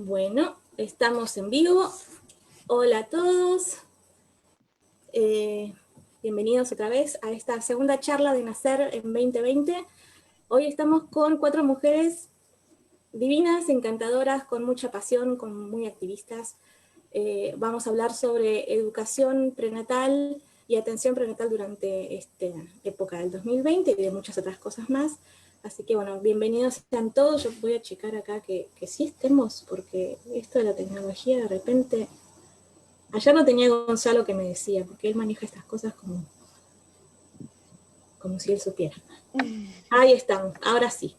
Bueno, estamos en vivo. Hola a todos. Bienvenidos otra vez a esta segunda charla de Nacer en 2020. Hoy estamos con 4 mujeres divinas, encantadoras, con mucha pasión, muy activistas. Vamos a hablar sobre educación prenatal y atención prenatal durante esta época del 2020 y de muchas otras cosas más. Así que bueno, bienvenidos sean todos. Yo voy a checar acá que sí estemos, porque esto de la tecnología de repente... Ayer no tenía Gonzalo que me decía, porque él maneja estas cosas como si él supiera. Ahí estamos, ahora sí.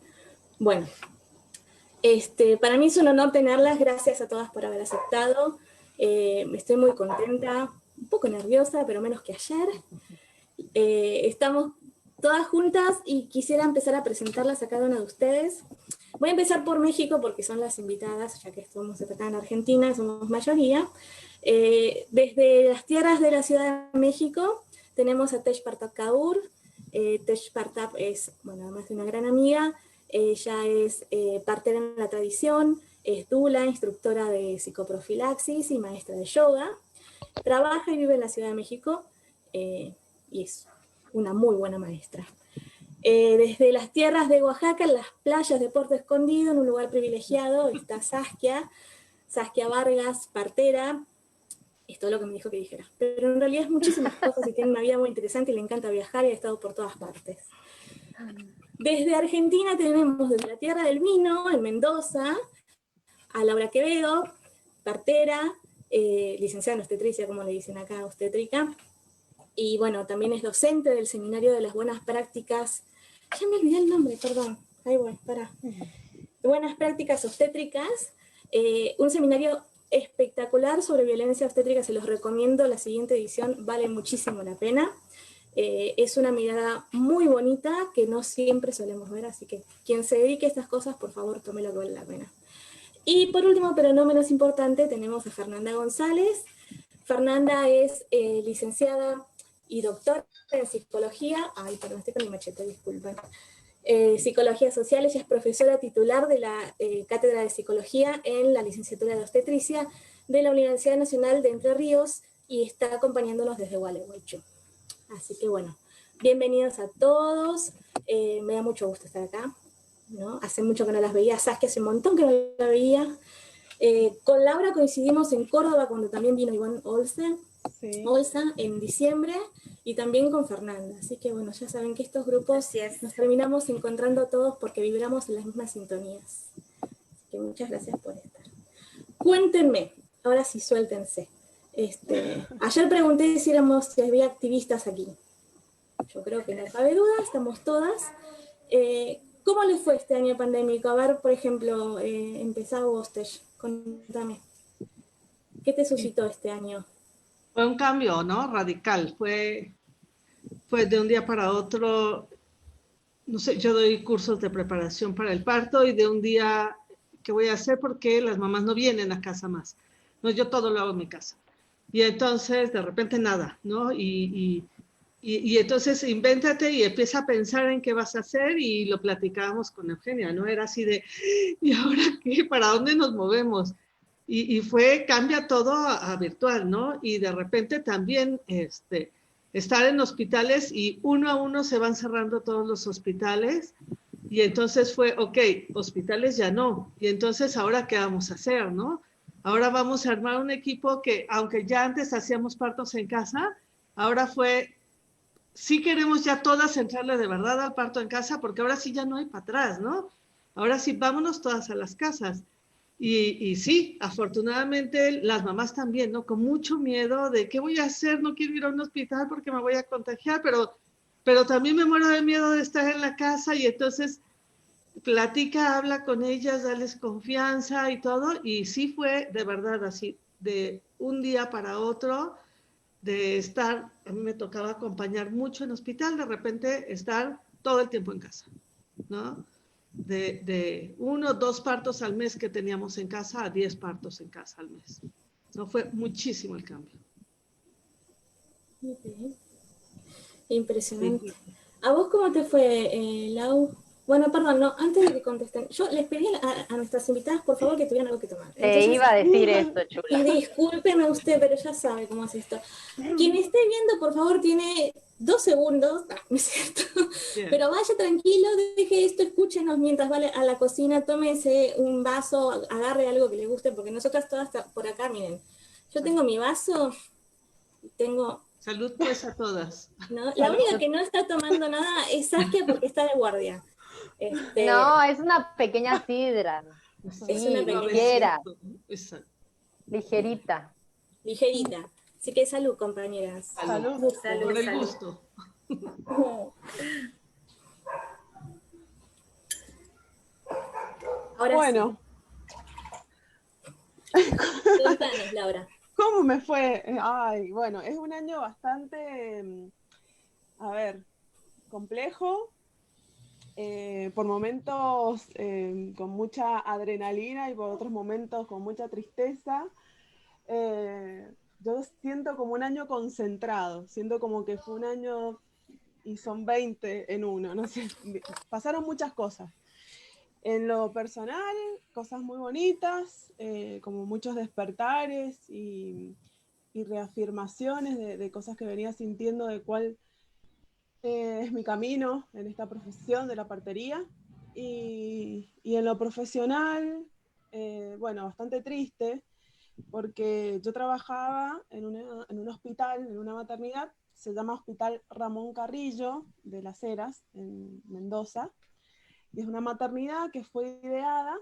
Bueno, para mí es un honor tenerlas. Gracias a todas por haber aceptado. Estoy muy contenta, un poco nerviosa, pero menos que ayer. Estamos todas juntas y quisiera empezar a presentarlas a cada una de ustedes. Voy a empezar por México porque son las invitadas, ya que estamos acá en Argentina, somos mayoría. Desde las tierras de la Ciudad de México tenemos a Tesh Partap Kaur. Tesh Partap es, bueno, además de una gran amiga, ella es partera en la tradición, es dula, instructora de psicoprofilaxis y maestra de yoga. Trabaja y vive en la Ciudad de México y es una muy buena maestra. Desde las tierras de Oaxaca, en las playas de Puerto Escondido, en un lugar privilegiado, está Saskia Vargas, partera. Esto es lo que me dijo que dijera. Pero en realidad es muchísimas cosas y tiene una vida muy interesante y le encanta viajar y ha estado por todas partes. Desde Argentina tenemos desde la tierra del vino, en Mendoza, a Laura Quevedo, partera, licenciada en obstetricia, como le dicen acá, obstétrica. Y bueno, también es docente del Seminario de las Buenas Prácticas. Ya me olvidé el nombre, perdón. Ahí voy, pará. Buenas Prácticas Obstétricas. Un seminario espectacular sobre violencia obstétrica, se los recomiendo. La siguiente edición vale muchísimo la pena. Es una mirada muy bonita que no siempre solemos ver, así que quien se dedique a estas cosas, por favor, tómelo que vale la pena. Y por último, pero no menos importante, tenemos a Fernanda González. Fernanda es licenciada y doctora en psicología. Ay, perdón, estoy con mi machete, disculpen. Psicología social, ella es profesora titular de la Cátedra de Psicología en la licenciatura de obstetricia de la Universidad Nacional de Entre Ríos y está acompañándonos desde Gualeguaychú. Así que bueno, bienvenidos a todos. Me da mucho gusto estar acá, ¿no? Hace mucho que no las veía. Saskia hace un montón que no la veía. Con Laura coincidimos en Córdoba cuando también vino Iván Olsa en diciembre, y también con Fernanda. Así que bueno, ya saben que estos grupos nos terminamos encontrando todos porque vibramos en las mismas sintonías. Así que muchas gracias por estar. Cuéntenme, ahora sí, suéltense. Ayer pregunté si había activistas aquí. Yo creo que no cabe duda, estamos todas. ¿Cómo les fue este año pandémico? A ver, por ejemplo, empezá vos, Tesh, contame. ¿Qué te suscitó este año? Fue un cambio, ¿no? Radical. Fue de un día para otro. No sé, yo doy cursos de preparación para el parto y de un día, ¿qué voy a hacer? Porque las mamás no vienen a casa más. No, yo todo lo hago en mi casa. Y entonces, de repente, nada, ¿no? Y entonces, invéntate y empieza a pensar en qué vas a hacer y lo platicábamos con Eugenia, ¿no? Era así de, ¿y ahora qué? ¿Para dónde nos movemos? Y cambia todo a virtual, ¿no? Y de repente también, estar en hospitales y uno a uno se van cerrando todos los hospitales y entonces fue, ok, hospitales ya no, y entonces ahora qué vamos a hacer, ¿no? Ahora vamos a armar un equipo que, aunque ya antes hacíamos partos en casa, ahora fue, sí queremos ya todas entrarle de verdad al parto en casa, porque ahora sí ya no hay para atrás, ¿no? Ahora sí, vámonos todas a las casas. Y sí, afortunadamente las mamás también, ¿no? Con mucho miedo de qué voy a hacer, no quiero ir a un hospital porque me voy a contagiar, pero también me muero de miedo de estar en la casa y entonces platica, habla con ellas, dales confianza y todo. Y sí fue de verdad así, de un día para otro, de estar, a mí me tocaba acompañar mucho en hospital, de repente estar todo el tiempo en casa, ¿no? De 1 o 2 partos al mes que teníamos en casa a 10 partos en casa al mes. No fue muchísimo el cambio. Okay. Impresionante. Sí. ¿A vos cómo te fue, Lau? Bueno, perdón, no, antes de que contesten, yo les pedí a nuestras invitadas, por favor, que tuvieran algo que tomar. Te Entonces, iba a decir eso, y chula. discúlpeme usted, pero ya sabe cómo es esto. Quien esté viendo, por favor, tiene 2 segundos, no es cierto, Bien. pero vaya tranquilo, deje esto, escúchenos mientras va a la cocina, tómese un vaso, agarre algo que le guste, porque nosotras todas por acá, miren, yo tengo mi vaso, tengo... Salud pues a todas. ¿no? La única que no está tomando nada es Saskia porque está de guardia. No, es una pequeña sidra. Es una Sí, pequeña ligera, Exacto. ligerita. ligerita. Así que salud, compañeras. Salud. Salud, Por el salud. gusto. Ahora Bueno, sí. Contanos, Laura. ¿cómo me fue? Ay, bueno, es un año bastante, a ver, complejo, por momentos con mucha adrenalina y por otros momentos con mucha tristeza. Yo siento como un año concentrado, siento como que fue un año y son 20 en uno, no sé, pasaron muchas cosas. En lo personal, cosas muy bonitas, como muchos despertares y reafirmaciones de cosas que venía sintiendo de cuál es mi camino en esta profesión de la partería. Y en lo profesional, bueno, bastante triste, porque yo trabajaba en un hospital, en una maternidad, se llama Hospital Ramón Carrillo de Las Heras, en Mendoza, y es una maternidad que fue ideada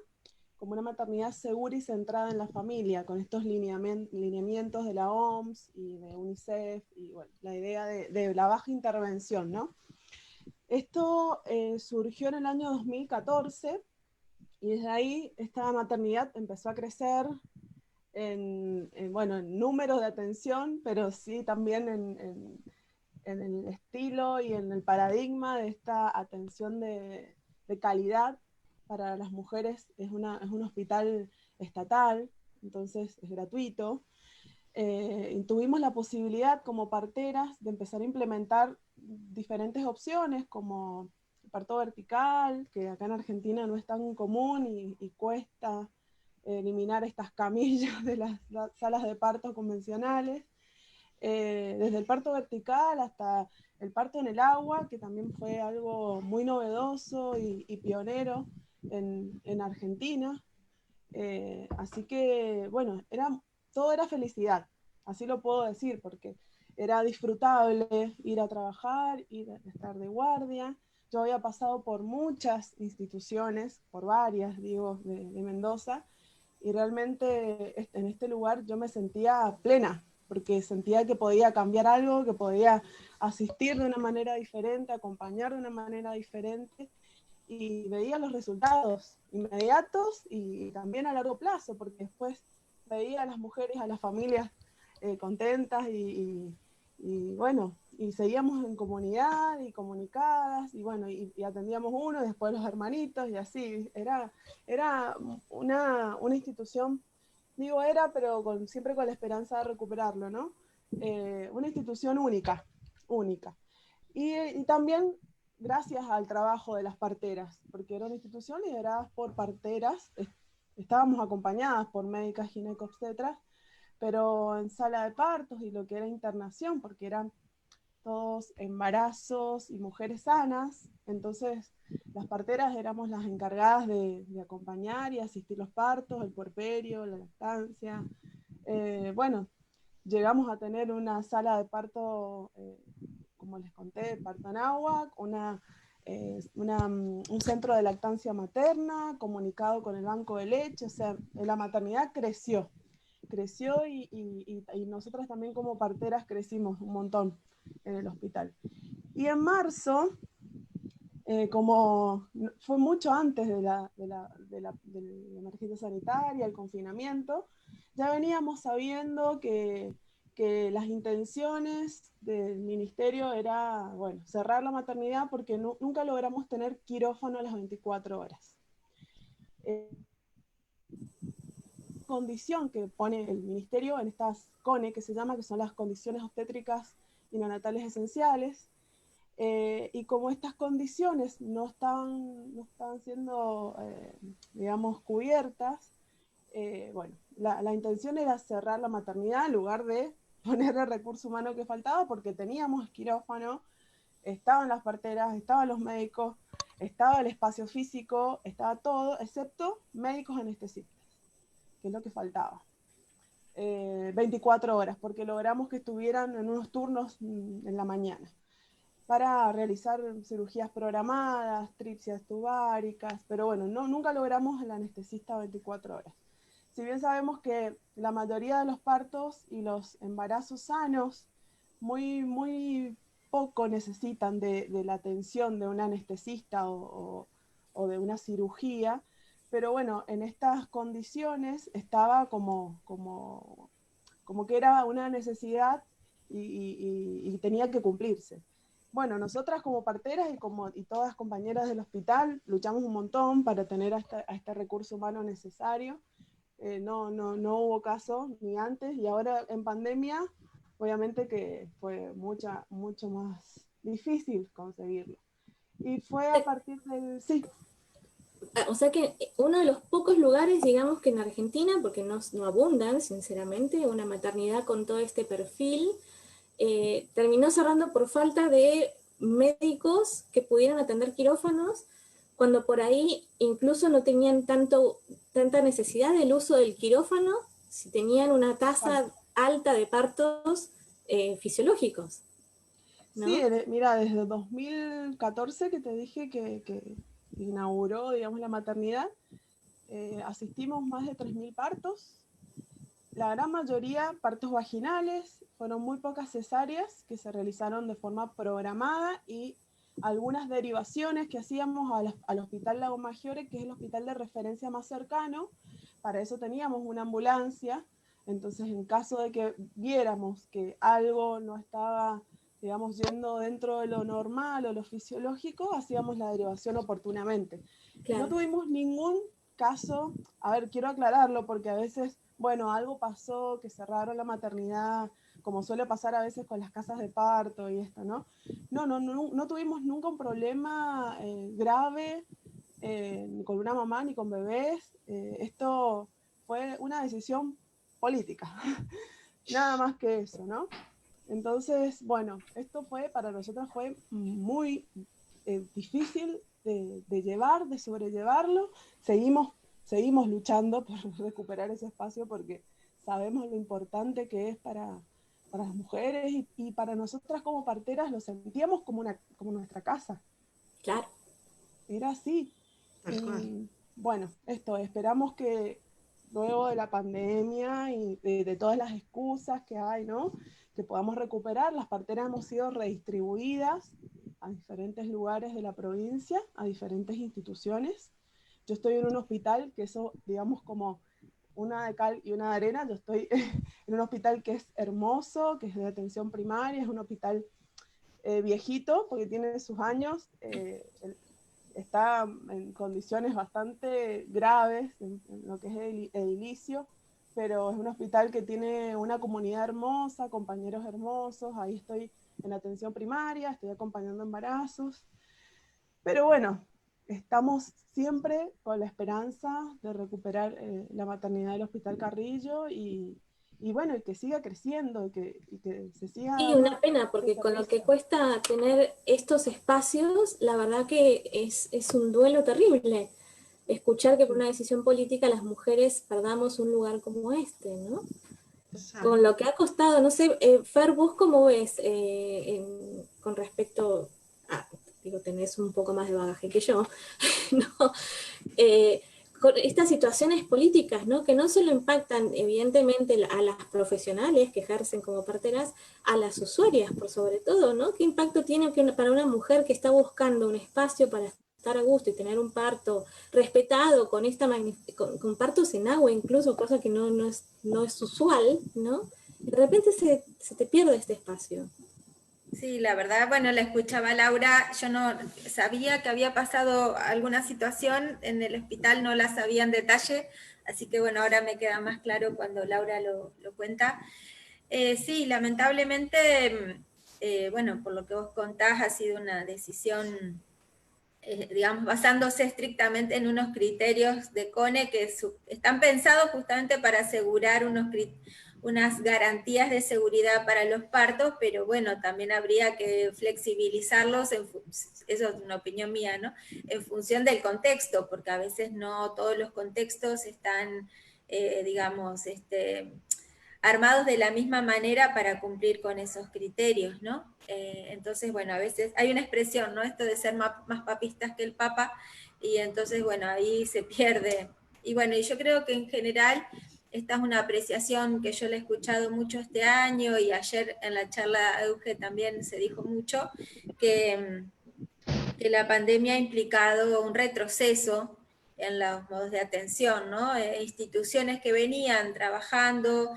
como una maternidad segura y centrada en la familia, con estos lineamientos de la OMS y de UNICEF, y bueno, la idea de la baja intervención, ¿no? Esto surgió en el año 2014 y desde ahí esta maternidad empezó a crecer bueno, en números de atención, pero sí también en el estilo y en el paradigma de esta atención de calidad para las mujeres. Es un hospital estatal, entonces es gratuito. Y tuvimos la posibilidad como parteras de empezar a implementar diferentes opciones como el parto vertical, que acá en Argentina no es tan común y cuesta eliminar estas camillas de las salas de parto convencionales. Desde el parto vertical hasta el parto en el agua, que también fue algo muy novedoso y pionero en Argentina. Así que, bueno, todo era felicidad, así lo puedo decir, porque era disfrutable ir a trabajar, estar de guardia. Yo había pasado por muchas instituciones, por varias, digo, de Mendoza, y realmente en este lugar yo me sentía plena, porque sentía que podía cambiar algo, que podía asistir de una manera diferente, acompañar de una manera diferente, y veía los resultados inmediatos y también a largo plazo, porque después veía a las mujeres, a las familias contentas y bueno, y seguíamos en comunidad y comunicadas y bueno, y atendíamos uno, después los hermanitos y así. Era una institución, digo era, pero siempre con la esperanza de recuperarlo, ¿no? Una institución única, única. Y también gracias al trabajo de las parteras, porque era una institución liderada por parteras, estábamos acompañadas por médicas ginecobstetras, pero en sala de partos y lo que era internación, porque eran todos embarazos y mujeres sanas, entonces las parteras éramos las encargadas de acompañar y asistir los partos, el puerperio, la lactancia. Bueno, llegamos a tener una sala de parto, como les conté, parto en agua, un centro de lactancia materna comunicado con el banco de leche, o sea, la maternidad creció y nosotras también como parteras crecimos un montón en el hospital. Y en marzo, como fue mucho antes de la emergencia sanitaria, el confinamiento, ya veníamos sabiendo que las intenciones del ministerio era, bueno, cerrar la maternidad porque nunca logramos tener quirófano a las 24 horas. Condición que pone el ministerio en estas CONE, que se llama, que son las condiciones obstétricas y neonatales esenciales, Y como estas condiciones no estaban siendo, digamos, cubiertas, bueno, la intención era cerrar la maternidad en lugar de poner el recurso humano que faltaba, porque teníamos quirófano, estaban las parteras, estaban los médicos, estaba el espacio físico, estaba todo, excepto médicos anestesistas, que es lo que faltaba. 24 horas, porque logramos que estuvieran en unos turnos en la mañana para realizar cirugías programadas, tripsias tubáricas, pero bueno, nunca logramos el anestesista 24 horas. Si bien sabemos que la mayoría de los partos y los embarazos sanos muy poco necesitan de la atención de un anestesista o de una cirugía, pero bueno, en estas condiciones estaba como que era una necesidad y tenía que cumplirse. Bueno, nosotras como parteras y todas compañeras del hospital luchamos un montón para tener a este recurso humano necesario. No hubo caso ni antes, y ahora en pandemia obviamente que fue mucho más difícil conseguirlo. Y fue a partir del... Sí. O sea que uno de los pocos lugares, digamos que en Argentina, porque no abundan, sinceramente, una maternidad con todo este perfil, terminó cerrando por falta de médicos que pudieran atender quirófanos, cuando por ahí incluso no tenían tanta necesidad del uso del quirófano, si tenían una tasa alta de partos fisiológicos, ¿no? Sí, mira, desde 2014 que te dije que inauguró, digamos, la maternidad, asistimos más de 3.000 partos. La gran mayoría partos vaginales, fueron muy pocas cesáreas que se realizaron de forma programada y algunas derivaciones que hacíamos al Hospital Lago Maggiore, que es el hospital de referencia más cercano. Para eso teníamos una ambulancia, entonces en caso de que viéramos que algo no estaba, digamos, yendo dentro de lo normal o lo fisiológico, hacíamos la derivación oportunamente. Claro. No tuvimos ningún caso, a ver, quiero aclararlo porque a veces, bueno, algo pasó, que cerraron la maternidad, como suele pasar a veces con las casas de parto y esto, ¿no? No tuvimos nunca un problema grave ni con una mamá ni con bebés. Esto fue una decisión política, nada más que eso, ¿no? Entonces, bueno, esto para nosotros fue muy difícil de llevar, de sobrellevarlo. Seguimos luchando por recuperar ese espacio porque sabemos lo importante que es para las mujeres y para nosotras como parteras lo sentíamos como nuestra casa. Claro. Era así. Y bueno, esperamos que luego de la pandemia y de todas las excusas que hay, ¿no? Que podamos recuperar. Las parteras hemos sido redistribuidas a diferentes lugares de la provincia, a diferentes instituciones. Yo estoy en un hospital que eso, digamos, como una de cal y una de arena. Yo estoy en un hospital que es hermoso, que es de atención primaria, es un hospital viejito, porque tiene sus años, está en condiciones bastante graves en lo que es edilicio, pero es un hospital que tiene una comunidad hermosa, compañeros hermosos. Ahí estoy en atención primaria, estoy acompañando embarazos, pero bueno, estamos siempre con la esperanza de recuperar la maternidad del Hospital Carrillo y bueno, y que siga creciendo, y que se siga... Sí, una pena, porque con lo que cuesta tener estos espacios, la verdad que es un duelo terrible. Escuchar que por una decisión política las mujeres perdamos un lugar como este, ¿no? Exacto. Con lo que ha costado, no sé, Fer, ¿vos cómo ves con respecto a, digo, tenés un poco más de bagaje que yo, ¿no? Con estas situaciones políticas, ¿no? Que no solo impactan evidentemente a las profesionales que ejercen como parteras, a las usuarias por sobre todo, ¿no? ¿Qué impacto tiene para una mujer que está buscando un espacio para estar a gusto y tener un parto respetado con con partos en agua incluso, cosa que no es usual, ¿no? De repente se te pierde este espacio. Sí, la verdad, bueno, la escuchaba Laura, yo no sabía que había pasado alguna situación en el hospital, no la sabía en detalle, así que bueno, ahora me queda más claro cuando Laura lo cuenta. Sí, lamentablemente bueno, por lo que vos contás, ha sido una decisión, digamos, basándose estrictamente en unos criterios de CONE que están pensados justamente para asegurar unas garantías de seguridad para los partos, pero bueno, también habría que flexibilizarlos, eso es una opinión mía, ¿no? En función del contexto, porque a veces no todos los contextos están, digamos, armados de la misma manera para cumplir con esos criterios, ¿no? Entonces, bueno, a veces hay una expresión, ¿no? Esto de ser más papistas que el Papa, y entonces, bueno, ahí se pierde. Y bueno, y yo creo que en general esta es una apreciación que yo le he escuchado mucho este año, y ayer en la charla Euge también se dijo mucho, que la pandemia ha implicado un retroceso en los modos de atención, ¿no? Instituciones que venían trabajando,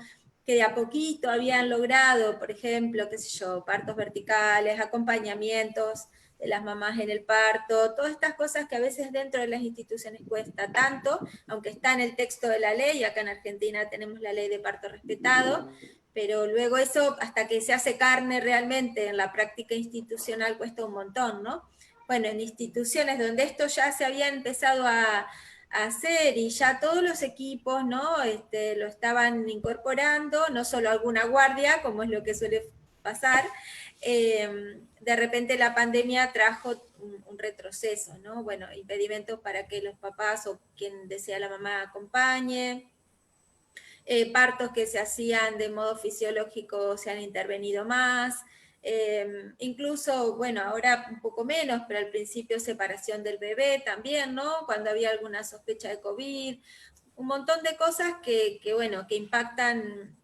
que de a poquito habían logrado, por ejemplo, qué sé yo, partos verticales, acompañamientos de las mamás en el parto, todas estas cosas que a veces dentro de las instituciones cuesta tanto, aunque está en el texto de la ley, acá en Argentina tenemos la ley de parto respetado, pero luego eso, hasta que se hace carne realmente en la práctica institucional, cuesta un montón, ¿no? Bueno, en instituciones donde esto ya se había empezado a hacer y ya todos los equipos, ¿no? Lo estaban incorporando, no solo alguna guardia, como es lo que suele pasar, de repente la pandemia trajo un retroceso, ¿no? Bueno, impedimentos para que los papás o quien desea la mamá acompañe, partos que se hacían de modo fisiológico se han intervenido más, incluso, bueno, ahora un poco menos, pero al principio separación del bebé también, ¿no? Cuando había alguna sospecha de COVID, un montón de cosas bueno, que impactan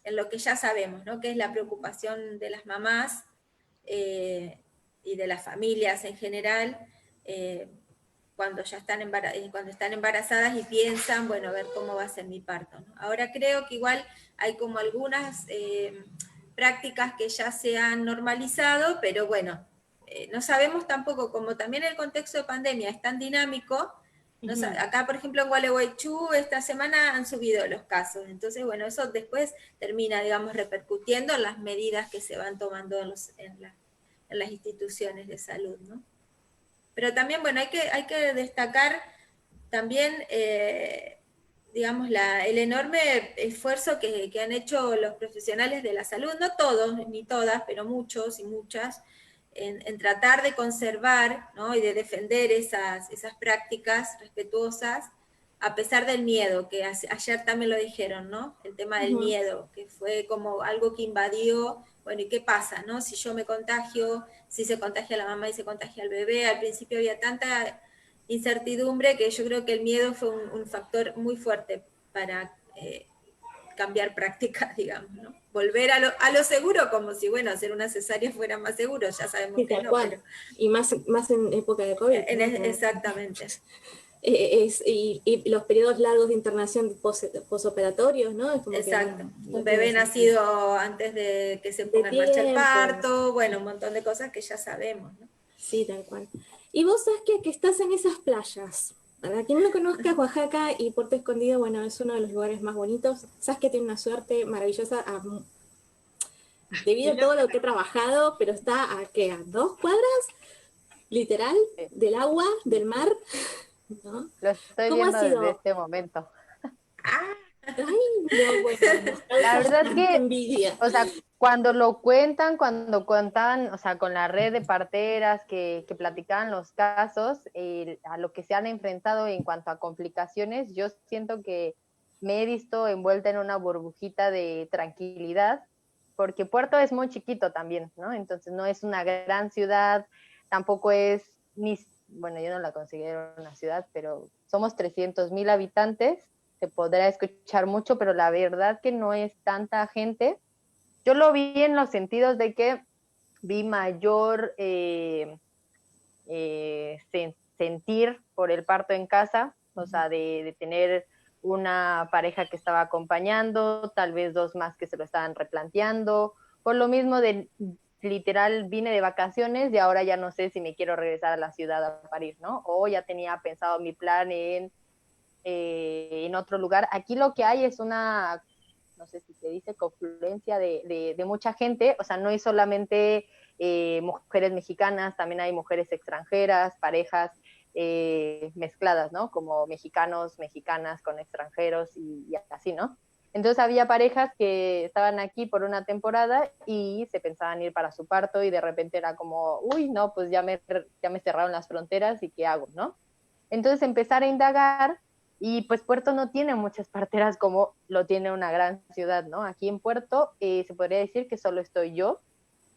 en lo que ya sabemos, ¿no? Que es la preocupación de las mamás y de las familias en general, cuando ya cuando están embarazadas y piensan, bueno, a ver cómo va a ser mi parto, ¿no? Ahora creo que igual hay como algunas prácticas que ya se han normalizado, pero bueno, no sabemos tampoco, como también el contexto de pandemia es tan dinámico, acá por ejemplo en Gualeguaychú esta semana han subido los casos, entonces bueno, eso después termina, digamos, repercutiendo en las medidas que se van tomando en las instituciones de salud, ¿no? Pero también, bueno, hay que destacar también, digamos, el enorme esfuerzo que han hecho los profesionales de la salud, no todos ni todas, pero muchos y muchas, en tratar de conservar, ¿no? Y de defender esas prácticas respetuosas, a pesar del miedo, que ayer también lo dijeron, ¿no? El tema del miedo, que fue como algo que invadió, bueno, ¿y qué pasa, no? Si yo me contagio, si se contagia la mamá y se contagia el bebé, al principio había tanta incertidumbre que yo creo que el miedo fue un factor muy fuerte para cambiar prácticas, digamos, ¿no? Volver a lo seguro, como si, bueno, hacer una cesárea fuera más seguro, ya sabemos Sí, que tal no, cual. pero... Y más en época de COVID. ¿No? Exactamente. Y los periodos largos de internación posoperatorios, ¿no? Es como Exacto. que no Un tiene bebé sentido. nacido antes de que se De ponga en marcha el tiempo. parto, bueno, un montón de cosas que ya sabemos, ¿no? Sí, tal cual. Y vos sabes que estás en esas playas. Para quien no conozca Oaxaca y Puerto Escondido, bueno, es uno de los lugares más bonitos. Sabes que tiene una suerte maravillosa debido a todo lo que he trabajado, pero está ¿a 2 cuadras? Literal, del agua, del mar, ¿no? Lo estoy ¿Cómo ha viendo desde sido? este momento. Ay, no, bueno, nos causa La verdad bastante que, envidia. o sea, cuando contaban, o sea, con la red de parteras que platicaban los casos, a lo que se han enfrentado en cuanto a complicaciones, yo siento que me he visto envuelta en una burbujita de tranquilidad, porque Puerto es muy chiquito también, ¿no? Entonces no es una gran ciudad, tampoco es ni, bueno, yo no la considero una ciudad, pero somos 300,000 habitantes, se podrá escuchar mucho, pero la verdad que no es tanta gente. Yo lo vi en los sentidos de que vi mayor sentir por el parto en casa, o sea, de tener una pareja que estaba acompañando, tal vez 2 más que se lo estaban replanteando, por lo mismo de literal vine de vacaciones y ahora ya no sé si me quiero regresar a la ciudad a parir, ¿no? O ya tenía pensado mi plan en otro lugar. Aquí lo que hay es una no sé si se dice, confluencia de mucha gente, o sea, no es solamente mujeres mexicanas, también hay mujeres extranjeras, parejas mezcladas, ¿no? Como mexicanos, mexicanas con extranjeros y así, ¿no? Entonces había parejas que estaban aquí por una temporada y se pensaban ir para su parto y de repente era como, uy, no, pues ya me cerraron las fronteras y ¿qué hago, no? Entonces empezar a indagar y pues Puerto no tiene muchas parteras como lo tiene una gran ciudad, ¿no? Aquí en Puerto se podría decir que solo estoy yo.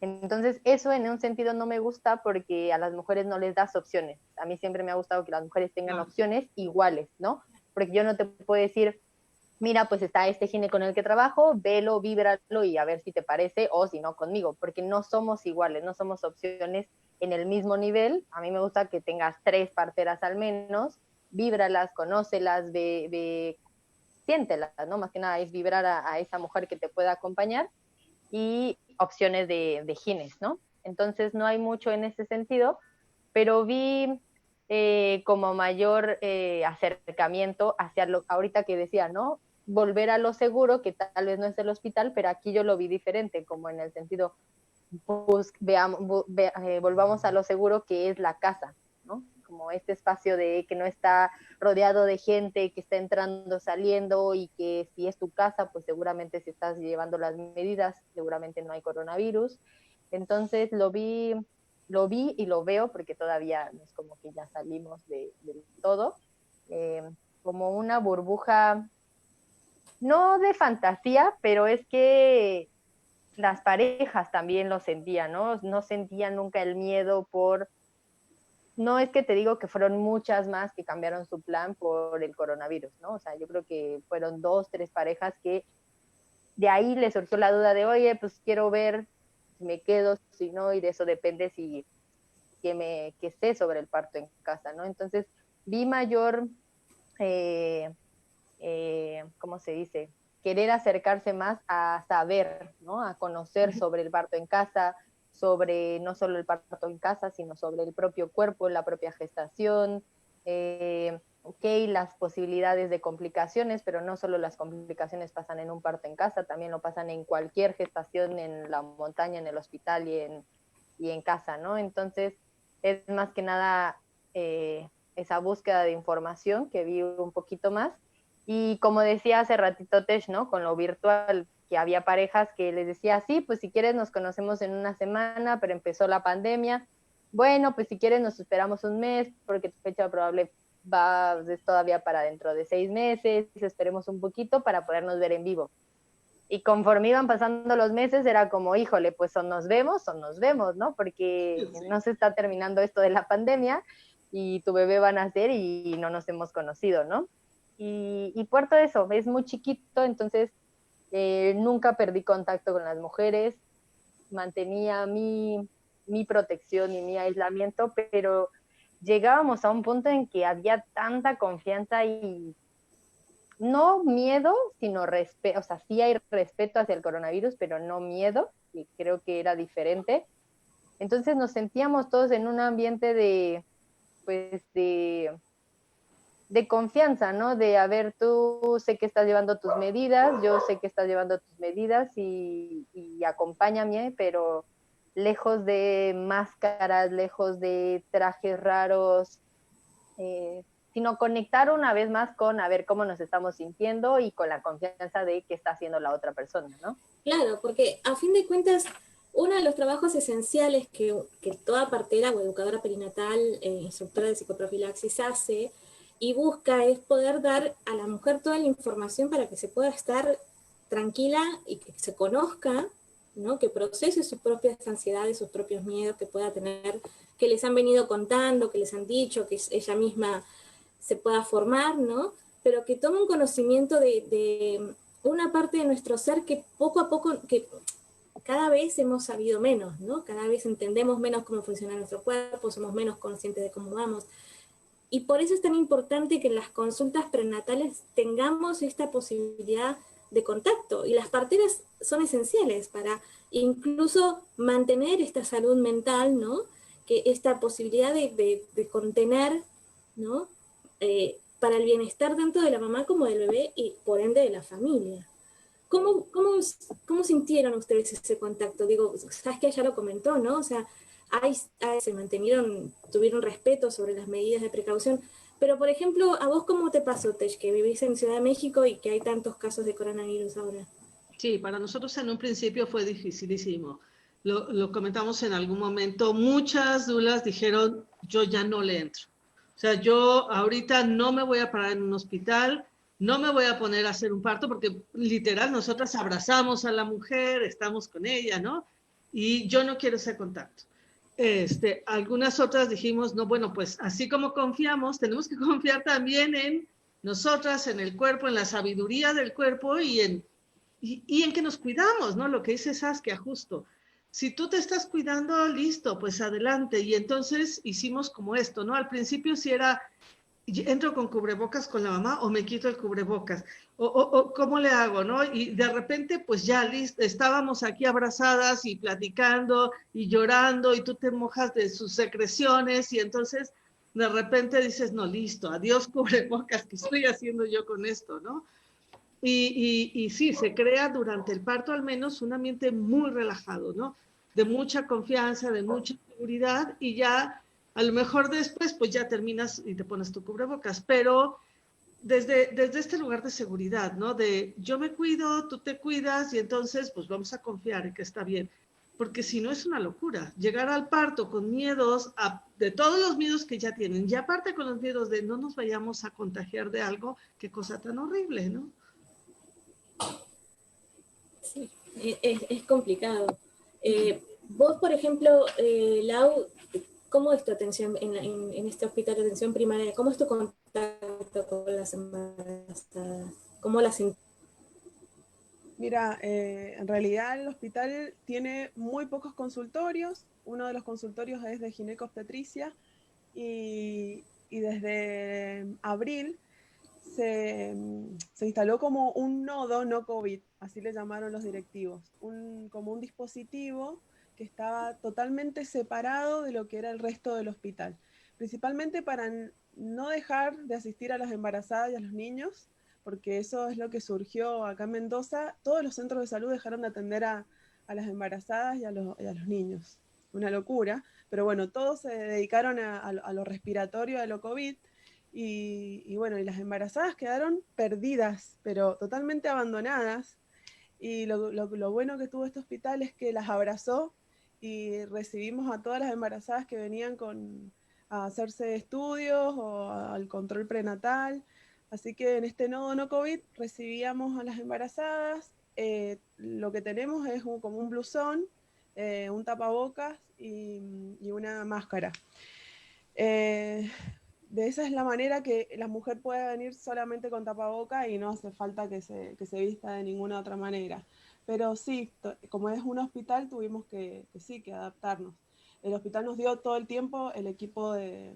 Entonces eso en un sentido no me gusta porque a las mujeres no les das opciones. A mí siempre me ha gustado que las mujeres tengan opciones iguales, ¿no? Porque yo no te puedo decir, mira, pues está este gine con el que trabajo, velo, víbralo y a ver si te parece o si no conmigo, porque no somos iguales, no somos opciones en el mismo nivel. A mí me gusta que tengas 3 parteras al menos, víbralas, conócelas, siéntelas, ¿no? Más que nada es vibrar a esa mujer que te pueda acompañar y opciones de gines, ¿no? Entonces no hay mucho en ese sentido, pero vi como mayor acercamiento hacia lo, ahorita que decía, ¿no? Volver a lo seguro, que tal vez no es el hospital, pero aquí yo lo vi diferente, como en el sentido, pues, volvamos a lo seguro que es la casa, ¿no? Como este espacio de que no está rodeado de gente que está entrando, saliendo y que si es tu casa, pues seguramente si estás llevando las medidas, seguramente no hay coronavirus. Entonces lo vi y lo veo porque todavía no es como que ya salimos de todo, eh, como una burbuja, no de fantasía, pero es que las parejas también lo sentían, ¿no? No sentían nunca el miedo por, no es que te digo que fueron muchas más que cambiaron su plan por el coronavirus, ¿no? O sea, yo creo que fueron 2, 3 parejas que de ahí les surgió la duda de, oye, pues quiero ver si me quedo, si no, y de eso depende si que sé sobre el parto en casa, ¿no? Entonces vi mayor, ¿cómo se dice? Querer acercarse más a saber, ¿no? A conocer sobre el parto en casa, sobre no solo el parto en casa, sino sobre el propio cuerpo, la propia gestación, ok, las posibilidades de complicaciones, pero no solo las complicaciones pasan en un parto en casa, también lo pasan en cualquier gestación en la montaña, en el hospital y en casa, ¿no? Entonces, es más que nada esa búsqueda de información que vi un poquito más. Y como decía hace ratito Tesh, ¿no? Con lo virtual, que había parejas que les decía, sí, pues si quieres nos conocemos en una semana, pero empezó la pandemia. Bueno, pues si quieres nos esperamos un mes, porque tu fecha probable es todavía para dentro de 6 meses, esperemos un poquito para podernos ver en vivo. Y conforme iban pasando los meses era como, híjole, pues o nos vemos, ¿no? Porque no se está terminando esto de la pandemia y tu bebé va a nacer y no nos hemos conocido, ¿no? Y Puerto eso, es muy chiquito, entonces nunca perdí contacto con las mujeres, mantenía mi protección y mi aislamiento, pero llegábamos a un punto en que había tanta confianza y no miedo, sino respeto, o sea, sí hay respeto hacia el coronavirus, pero no miedo, y creo que era diferente. Entonces nos sentíamos todos en un ambiente pues, de confianza, ¿no? De, a ver, tú sé que estás llevando tus medidas, yo sé que estás llevando tus medidas y acompáñame, pero lejos de máscaras, lejos de trajes raros, sino conectar una vez más con a ver cómo nos estamos sintiendo y con la confianza de qué está haciendo la otra persona, ¿no? Claro, porque a fin de cuentas, uno de los trabajos esenciales que toda partera o educadora perinatal, instructora de psicoprofilaxis hace y busca es poder dar a la mujer toda la información para que se pueda estar tranquila y que se conozca, ¿no? Que procese sus propias ansiedades, sus propios miedos que pueda tener, que les han venido contando, que les han dicho, que ella misma se pueda formar, ¿no? Pero que tome un conocimiento de una parte de nuestro ser que poco a poco, que cada vez hemos sabido menos, ¿no? Cada vez entendemos menos cómo funciona nuestro cuerpo, somos menos conscientes de cómo vamos. Y por eso es tan importante que en las consultas prenatales tengamos esta posibilidad de contacto. Y las parteras son esenciales para incluso mantener esta salud mental, ¿no? Que esta posibilidad de contener, ¿no? Para el bienestar tanto de la mamá como del bebé y por ende de la familia. ¿Cómo sintieron ustedes ese contacto? Digo, Saskia ya lo comentó, ¿no? O sea, tuvieron respeto sobre las medidas de precaución, pero por ejemplo, ¿a vos cómo te pasó, Tech, que vivís en Ciudad de México y que hay tantos casos de coronavirus ahora? Sí, para nosotros en un principio fue dificilísimo. Lo comentamos en algún momento. Muchas dulas dijeron, yo ya no le entro. O sea, yo ahorita no me voy a parar en un hospital, no me voy a poner a hacer un parto, porque literal nosotras abrazamos a la mujer, estamos con ella, ¿no? Y yo no quiero ese contacto. Algunas otras dijimos, no, bueno, pues así como confiamos, tenemos que confiar también en nosotras, en el cuerpo, en la sabiduría del cuerpo y en que nos cuidamos, ¿no? Lo que dice Saskia, justo. Si tú te estás cuidando, listo, pues adelante. Y entonces hicimos como esto, ¿no? Al principio sí era, entro con cubrebocas con la mamá o me quito el cubrebocas. O ¿cómo le hago, no? Y de repente, pues ya, listo, estábamos aquí abrazadas y platicando y llorando y tú te mojas de sus secreciones y entonces de repente dices, no, listo, adiós cubrebocas, ¿qué estoy haciendo yo con esto, no? Y sí, se crea durante el parto al menos un ambiente muy relajado, ¿no? De mucha confianza, de mucha seguridad y ya a lo mejor después pues ya terminas y te pones tu cubrebocas, pero desde este lugar de seguridad, ¿no? De yo me cuido, tú te cuidas y entonces pues vamos a confiar en que está bien. Porque si no es una locura, llegar al parto con miedos, de todos los miedos que ya tienen, y aparte con los miedos de no nos vayamos a contagiar de algo, qué cosa tan horrible, ¿no? Sí, es complicado. Vos, por ejemplo, Lau, ¿cómo es tu atención en este hospital de atención primaria? ¿Cómo es tu contacto con las embarazadas? ¿Cómo las Mira, en realidad el hospital tiene muy pocos consultorios. Uno de los consultorios es de ginecobstetricia y desde abril se instaló como un nodo no COVID, así le llamaron los directivos, como un dispositivo que estaba totalmente separado de lo que era el resto del hospital, principalmente para no dejar de asistir a las embarazadas y a los niños, porque eso es lo que surgió acá en Mendoza. Todos los centros de salud dejaron de atender a las embarazadas y a los niños. Una locura, pero bueno, todos se dedicaron a lo respiratorio, a lo COVID, y bueno, y las embarazadas quedaron perdidas, pero totalmente abandonadas. Y lo bueno que tuvo este hospital es que las abrazó y recibimos a todas las embarazadas que venían a hacerse estudios o al control prenatal. Así que en este nodo no COVID recibíamos a las embarazadas. Lo que tenemos es como un blusón, un tapabocas y una máscara. De esa es la manera que la mujer puede venir solamente con tapaboca y no hace falta que se vista de ninguna otra manera. Pero sí, como es un hospital, tuvimos que adaptarnos. El hospital nos dio todo el tiempo el equipo de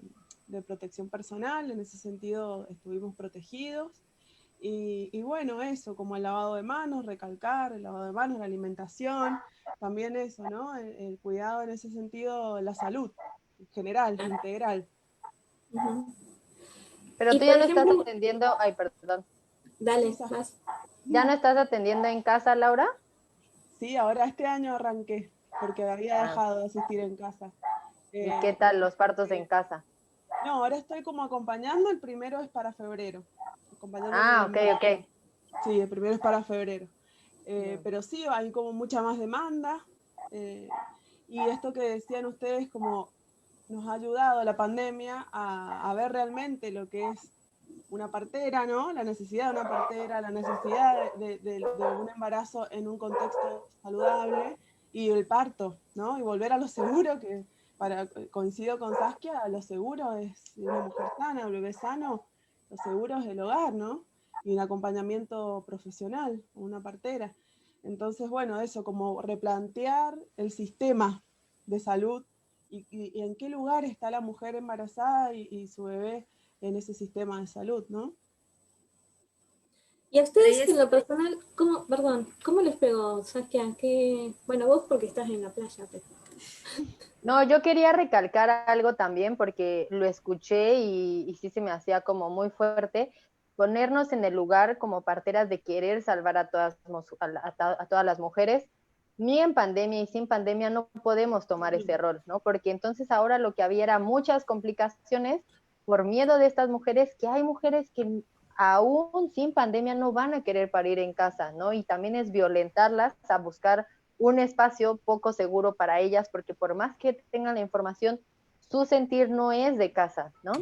protección personal, en ese sentido estuvimos protegidos. Y bueno, eso, como el lavado de manos, recalcar el lavado de manos, la alimentación, también eso, ¿no? El cuidado en ese sentido, la salud general, integral. Pero Y tú ya por no estás ejemplo, atendiendo, ay, perdón, dale, vas. ¿ya no estás atendiendo en casa, Laura? Sí, ahora este año arranqué, porque había dejado de asistir en casa. ¿Y qué tal los partos en Porque, casa? no, ahora estoy como acompañando, el primero es para febrero, acompañando con el Ah, ok, embarazo. ok. Sí, el primero es para febrero. Bien. Pero sí, hay como mucha más demanda. Y esto que decían ustedes, como nos ha ayudado la pandemia a ver realmente lo que es una partera, ¿no? La necesidad de una partera, la necesidad de un embarazo en un contexto saludable y el parto, ¿no? Y volver a lo seguro, que coincido con Saskia, lo seguro es una mujer sana, un bebé sano, lo seguro es el hogar, ¿no? Y un acompañamiento profesional, una partera. Entonces, bueno, eso, como replantear el sistema de salud y en qué lugar está la mujer embarazada y su bebé en ese sistema de salud, ¿no? Y a ustedes en lo personal, ¿cómo les pegó, Saskia? Bueno, vos porque estás en la playa, pero... No, yo quería recalcar algo también porque lo escuché y sí se me hacía como muy fuerte. ponernos en el lugar como parteras de querer salvar a todas las mujeres. Ni en pandemia y sin pandemia no podemos tomar ese rol, ¿no? Porque entonces ahora lo que había era muchas complicaciones por miedo de estas mujeres, que hay mujeres que aún sin pandemia no van a querer parir en casa, ¿no? Y también es violentarlas a buscar un espacio poco seguro para ellas, porque por más que tengan la información, su sentir no es de casa, ¿no?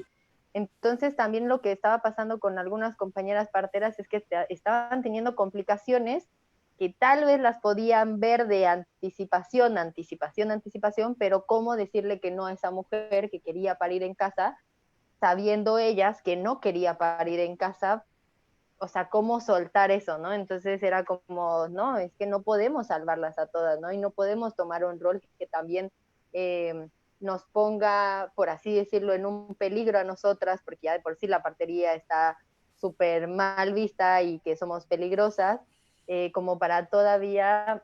Entonces también lo que estaba pasando con algunas compañeras parteras es que estaban teniendo complicaciones que tal vez las podían ver de anticipación, pero cómo decirle que no a esa mujer que quería parir en casa, sabiendo ellas que no quería parir en casa, o sea, cómo soltar eso, ¿no? Entonces era como, no, es que no podemos salvarlas a todas, ¿no? Y no podemos tomar un rol que también nos ponga, por así decirlo, en un peligro a nosotras, porque ya de por sí la partería está súper mal vista y que somos peligrosas, como para todavía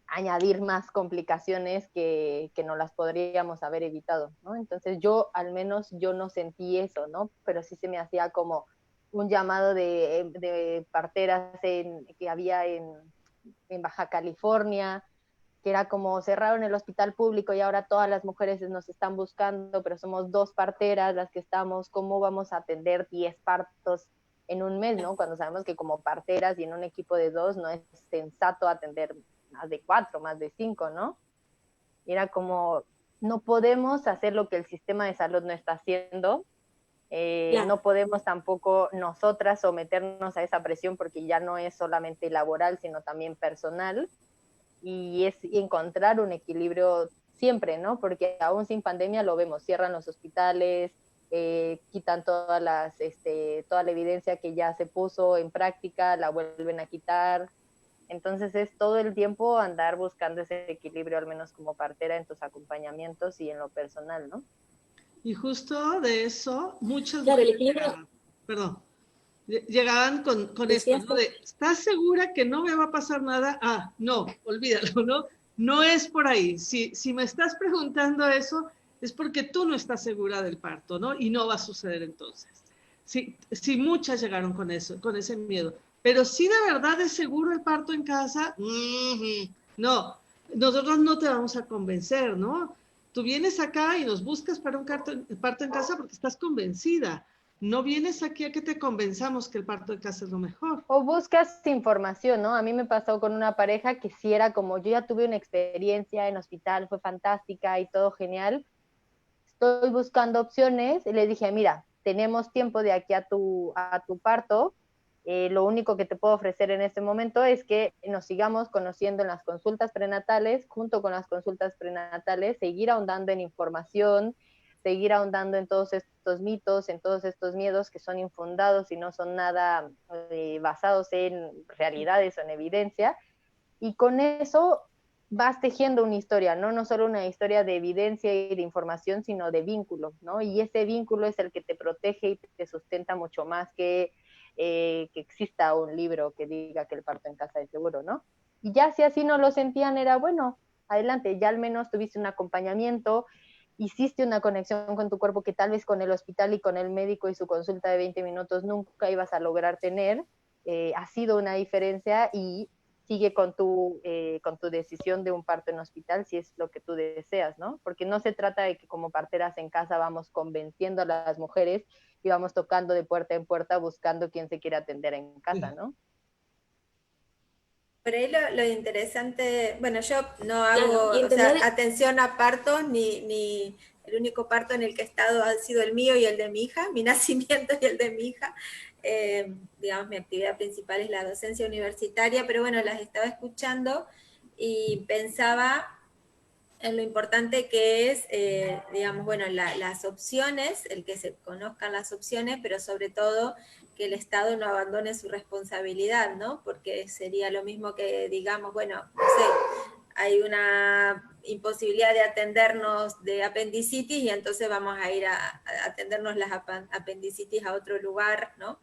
añadir más complicaciones que no las podríamos haber evitado, ¿no? Entonces yo, al menos, yo no sentí eso, ¿no? Pero sí se me hacía como un llamado de parteras que había en Baja California, que era como cerraron el hospital público y ahora todas las mujeres nos están buscando, pero somos 2 parteras las que estamos, ¿cómo vamos a atender 10 partos en un mes, ¿no? Cuando sabemos que como parteras y en un equipo de 2 no es sensato atender más de 4, más de 5, ¿no? Y era como, no podemos hacer lo que el sistema de salud no está haciendo, no podemos tampoco nosotras someternos a esa presión porque ya no es solamente laboral, sino también personal, y es encontrar un equilibrio siempre, ¿no? Porque aún sin pandemia lo vemos, cierran los hospitales, quitan toda la evidencia que ya se puso en práctica, la vuelven a quitar. Entonces es todo el tiempo andar buscando ese equilibrio, al menos como partera, en tus acompañamientos y en lo personal, ¿no? Y justo de eso, muchas Claro, el mujeres equilibrio. Llegaban con esto, ¿no? De, ¿estás segura que no me va a pasar nada? Ah, no, olvídalo, ¿no? No es por ahí. Si me estás preguntando eso, es porque tú no estás segura del parto, ¿no? Y no va a suceder entonces. Sí, muchas llegaron con eso, con ese miedo. Pero si de verdad es seguro el parto en casa, no, nosotros no te vamos a convencer, ¿no? Tú vienes acá y nos buscas para un parto en casa porque estás convencida. No vienes aquí a que te convenzamos que el parto en casa es lo mejor. O buscas información, ¿no? A mí me pasó con una pareja que sí era como, yo ya tuve una experiencia en hospital, fue fantástica y todo genial. Estoy buscando opciones y le dije, mira, tenemos tiempo de aquí a tu parto. Lo único que te puedo ofrecer en este momento es que nos sigamos conociendo en las consultas prenatales, junto con las consultas prenatales, seguir ahondando en información, seguir ahondando en todos estos mitos, en todos estos miedos que son infundados y no son nada basados en realidades o en evidencia. Y con eso vas tejiendo una historia, ¿no? No solo una historia de evidencia y de información, sino de vínculo, ¿no? Y ese vínculo es el que te protege y te sustenta mucho más que exista un libro que diga que el parto en casa es seguro, ¿no? Y ya si así no lo sentían, era bueno, adelante, ya al menos tuviste un acompañamiento, hiciste una conexión con tu cuerpo que tal vez con el hospital y con el médico y su consulta de 20 minutos nunca ibas a lograr tener. Ha sido una diferencia y sigue con tu decisión de un parto en hospital si es lo que tú deseas, ¿no? Porque no se trata de que como parteras en casa vamos convenciendo a las mujeres y vamos tocando de puerta en puerta buscando quién se quiere atender en casa, ¿no? Por ahí lo interesante, bueno, yo no hago atención a partos, ni el único parto en el que he estado ha sido el mío y el de mi hija, mi nacimiento y el de mi hija. Digamos, mi actividad principal es la docencia universitaria, pero bueno, las estaba escuchando y pensaba en lo importante que es, digamos, bueno, las opciones, el que se conozcan las opciones, pero sobre todo que el Estado no abandone su responsabilidad, ¿no? Porque sería lo mismo que digamos, bueno, no sé, hay una imposibilidad de atendernos de apendicitis y entonces vamos a ir a atendernos las apendicitis a otro lugar, ¿no?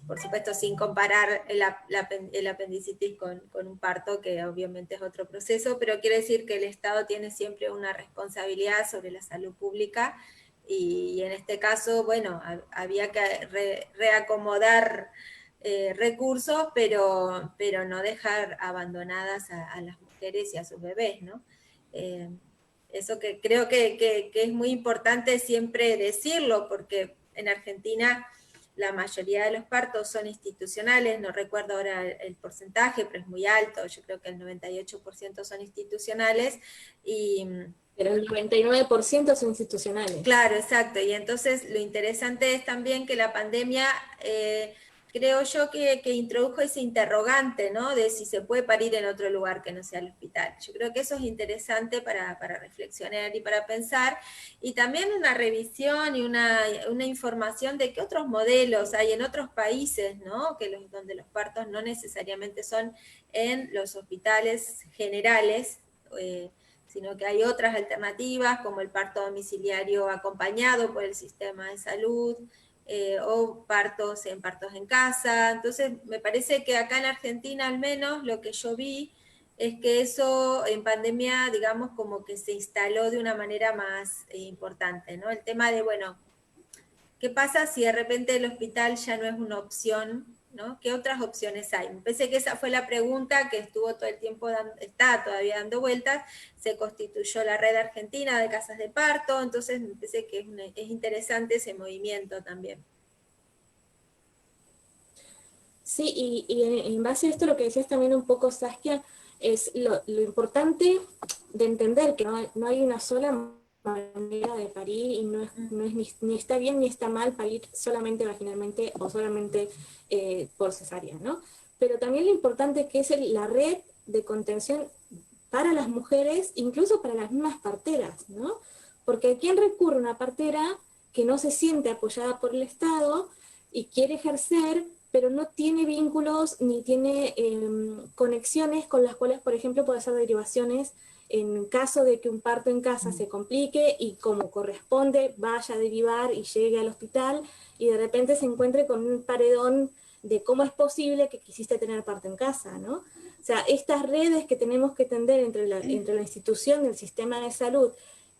Por supuesto sin comparar el apendicitis con un parto, que obviamente es otro proceso, pero quiere decir que el Estado tiene siempre una responsabilidad sobre la salud pública y en este caso, bueno, había que reacomodar recursos, pero no dejar abandonadas a las mujeres y a sus bebés, ¿no? Eso que creo que es muy importante siempre decirlo, porque en Argentina la mayoría de los partos son institucionales, no recuerdo ahora el porcentaje, pero es muy alto, yo creo que el 98% son institucionales, pero el 99% son institucionales. Claro, exacto. Y entonces lo interesante es también que la pandemia, creo yo que introdujo ese interrogante, ¿no? De si se puede parir en otro lugar que no sea el hospital. Yo creo que eso es interesante para reflexionar y para pensar. Y también una revisión y una información de qué otros modelos hay en otros países, ¿no? Donde los partos no necesariamente son en los hospitales generales, sino que hay otras alternativas como el parto domiciliario acompañado por el sistema de salud, o partos en casa. Entonces, me parece que acá en Argentina al menos lo que yo vi es que eso en pandemia, digamos, como que se instaló de una manera más importante, ¿no? El tema de, bueno, ¿qué pasa si de repente el hospital ya no es una opción, ¿no? ¿Qué otras opciones hay? Me parece que esa fue la pregunta que estuvo todo el tiempo, está todavía dando vueltas. Se constituyó la red argentina de casas de parto, entonces me parece que es interesante ese movimiento también. Sí, y en base a esto lo que decías también un poco, Saskia, es lo importante de entender que no hay una sola manera de parir y no es ni está bien ni está mal parir solamente vaginalmente o solamente por cesárea, ¿no? Pero también lo importante que es la red de contención para las mujeres, incluso para las mismas parteras, ¿no? Porque ¿a quién recurre una partera que no se siente apoyada por el Estado y quiere ejercer, pero no tiene vínculos ni tiene conexiones con las cuales, por ejemplo, puede hacer derivaciones en caso de que un parto en casa se complique y como corresponde vaya a derivar y llegue al hospital y de repente se encuentre con un paredón de cómo es posible que quisiste tener parto en casa, ¿no? O sea, estas redes que tenemos que tender entre la institución del sistema de salud,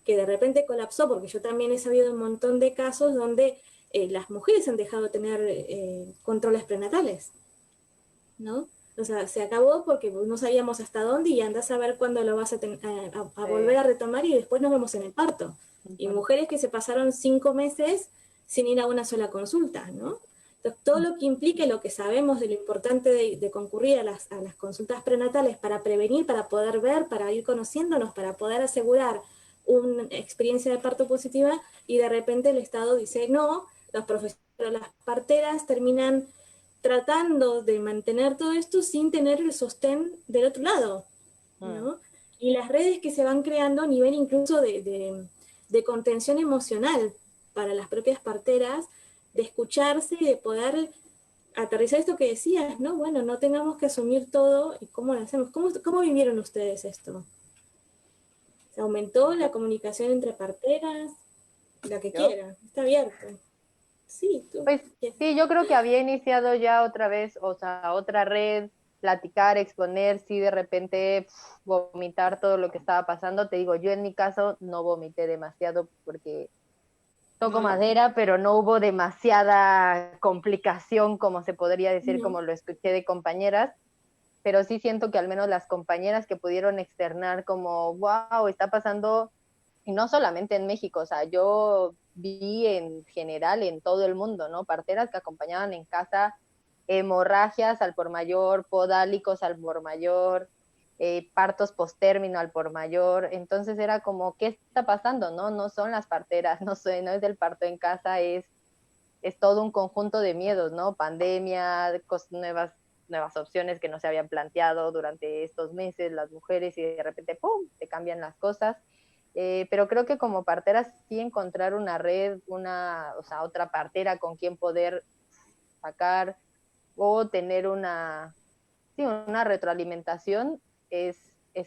que de repente colapsó, porque yo también he sabido un montón de casos donde las mujeres han dejado de tener controles prenatales, ¿no? O sea, se acabó porque no sabíamos hasta dónde y andás a ver cuándo lo vas a volver a retomar y después nos vemos en el parto. Y mujeres que se pasaron 5 meses sin ir a una sola consulta, ¿no? Entonces, todo lo que implique lo que sabemos de lo importante de concurrir a las consultas prenatales para prevenir, para poder ver, para ir conociéndonos, para poder asegurar una experiencia de parto positiva, y de repente el Estado dice no, los profesores, las parteras terminan tratando de mantener todo esto sin tener el sostén del otro lado, ¿no? Y las redes que se van creando a nivel incluso de contención emocional para las propias parteras, de escucharse y de poder aterrizar esto que decías, ¿no? Bueno, no tengamos que asumir todo y cómo lo hacemos. ¿Cómo vivieron ustedes esto? ¿Se aumentó la comunicación entre parteras? La que quiera, está abierto. Sí, tú. Pues sí, yo creo que había iniciado ya otra vez, o sea, otra red, platicar, exponer, sí, de repente vomitar todo lo que estaba pasando. Te digo, yo en mi caso no vomité demasiado porque toco madera, pero no hubo demasiada complicación, como se podría decir, como lo escuché de compañeras, pero sí siento que al menos las compañeras que pudieron externar como, wow, está pasando, y no solamente en México, o sea, yo vi en general en todo el mundo, ¿no? Parteras que acompañaban en casa hemorragias al por mayor, podálicos al por mayor, partos postérmino al por mayor. Entonces era como, ¿qué está pasando? No son las parteras, no es el parto en casa, es todo un conjunto de miedos, ¿no? Pandemia, nuevas opciones que no se habían planteado durante estos meses las mujeres, y de repente, ¡pum!, te cambian las cosas. Pero creo que como parteras sí encontrar una red, o sea, otra partera con quien poder sacar o tener una retroalimentación es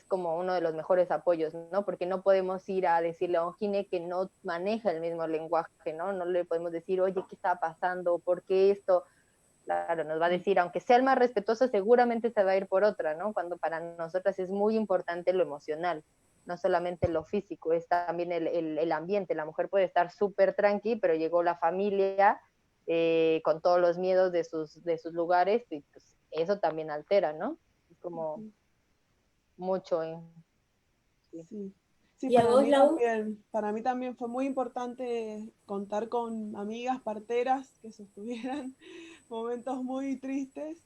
como uno de los mejores apoyos, ¿no? Porque no podemos ir a decirle a un gine que no maneja el mismo lenguaje, ¿no? No le podemos decir, oye, ¿qué está pasando? ¿Por qué esto? Claro, nos va a decir, aunque sea el más respetuoso, seguramente se va a ir por otra, ¿no? Cuando para nosotras es muy importante lo emocional. no solamente lo físico, es también el ambiente. La mujer puede estar súper tranqui, pero llegó la familia con todos los miedos de sus lugares, y pues eso también altera, ¿no? Es como mucho. Sí. Sí. Sí, ¿Y a vos, Lau? para mí también fue muy importante contar con amigas parteras que sostuvieran momentos muy tristes.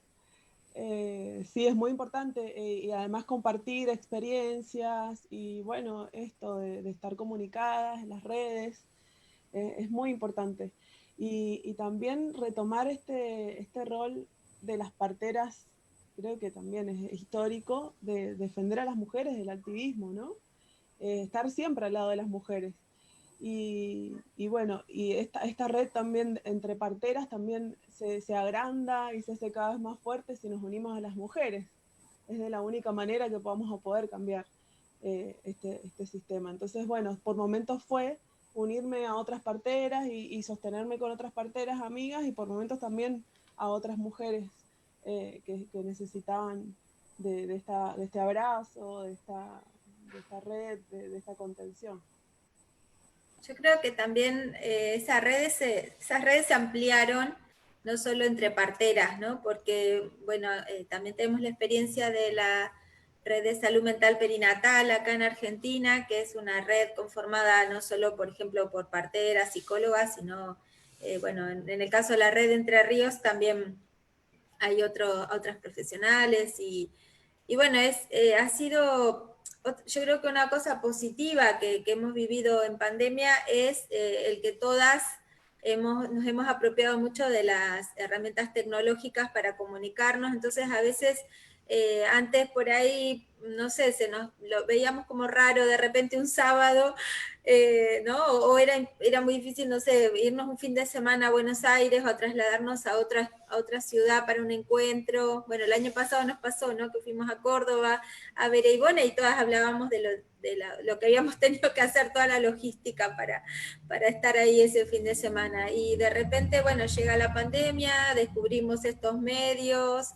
Sí, es muy importante, y además compartir experiencias y bueno, esto de estar comunicadas en las redes, es muy importante. Y también retomar este rol de las parteras, creo que también es histórico, de defender a las mujeres del activismo, ¿no? Estar siempre al lado de las mujeres. Y bueno, y esta red también entre parteras también se agranda y se hace cada vez más fuerte si nos unimos a las mujeres. Es de la única manera que vamos a poder cambiar este sistema. Entonces, bueno, por momentos fue unirme a otras parteras y sostenerme con otras parteras amigas, y por momentos también a otras mujeres que necesitaban de este abrazo, de esta red, de esta contención. Yo creo que también esas redes se ampliaron, no solo entre parteras, ¿no? Porque, bueno, también tenemos la experiencia de la red de salud mental perinatal acá en Argentina, que es una red conformada no solo, por ejemplo, por parteras, psicólogas, sino, bueno, en el caso de la red de Entre Ríos también hay otras profesionales y bueno, ha sido, yo creo que una cosa positiva que hemos vivido en pandemia es el que todas nos hemos apropiado mucho de las herramientas tecnológicas para comunicarnos, entonces a veces antes por ahí, no sé, lo veíamos como raro de repente un sábado, ¿no? O era muy difícil, no sé, irnos un fin de semana a Buenos Aires o trasladarnos a otra ciudad para un encuentro. Bueno, el año pasado nos pasó, ¿no? Que fuimos a Córdoba a ver a Ivona y todas hablábamos de lo que habíamos tenido que hacer, toda la logística para estar ahí ese fin de semana. Y de repente, bueno, llega la pandemia, descubrimos estos medios,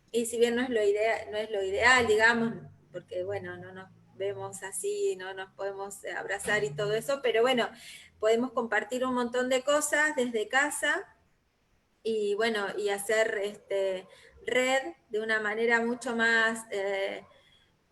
y si bien no es lo ideal, digamos, porque bueno, no nos vemos así, no nos podemos abrazar y todo eso, pero bueno, podemos compartir un montón de cosas desde casa y bueno, y hacer red de una manera mucho más,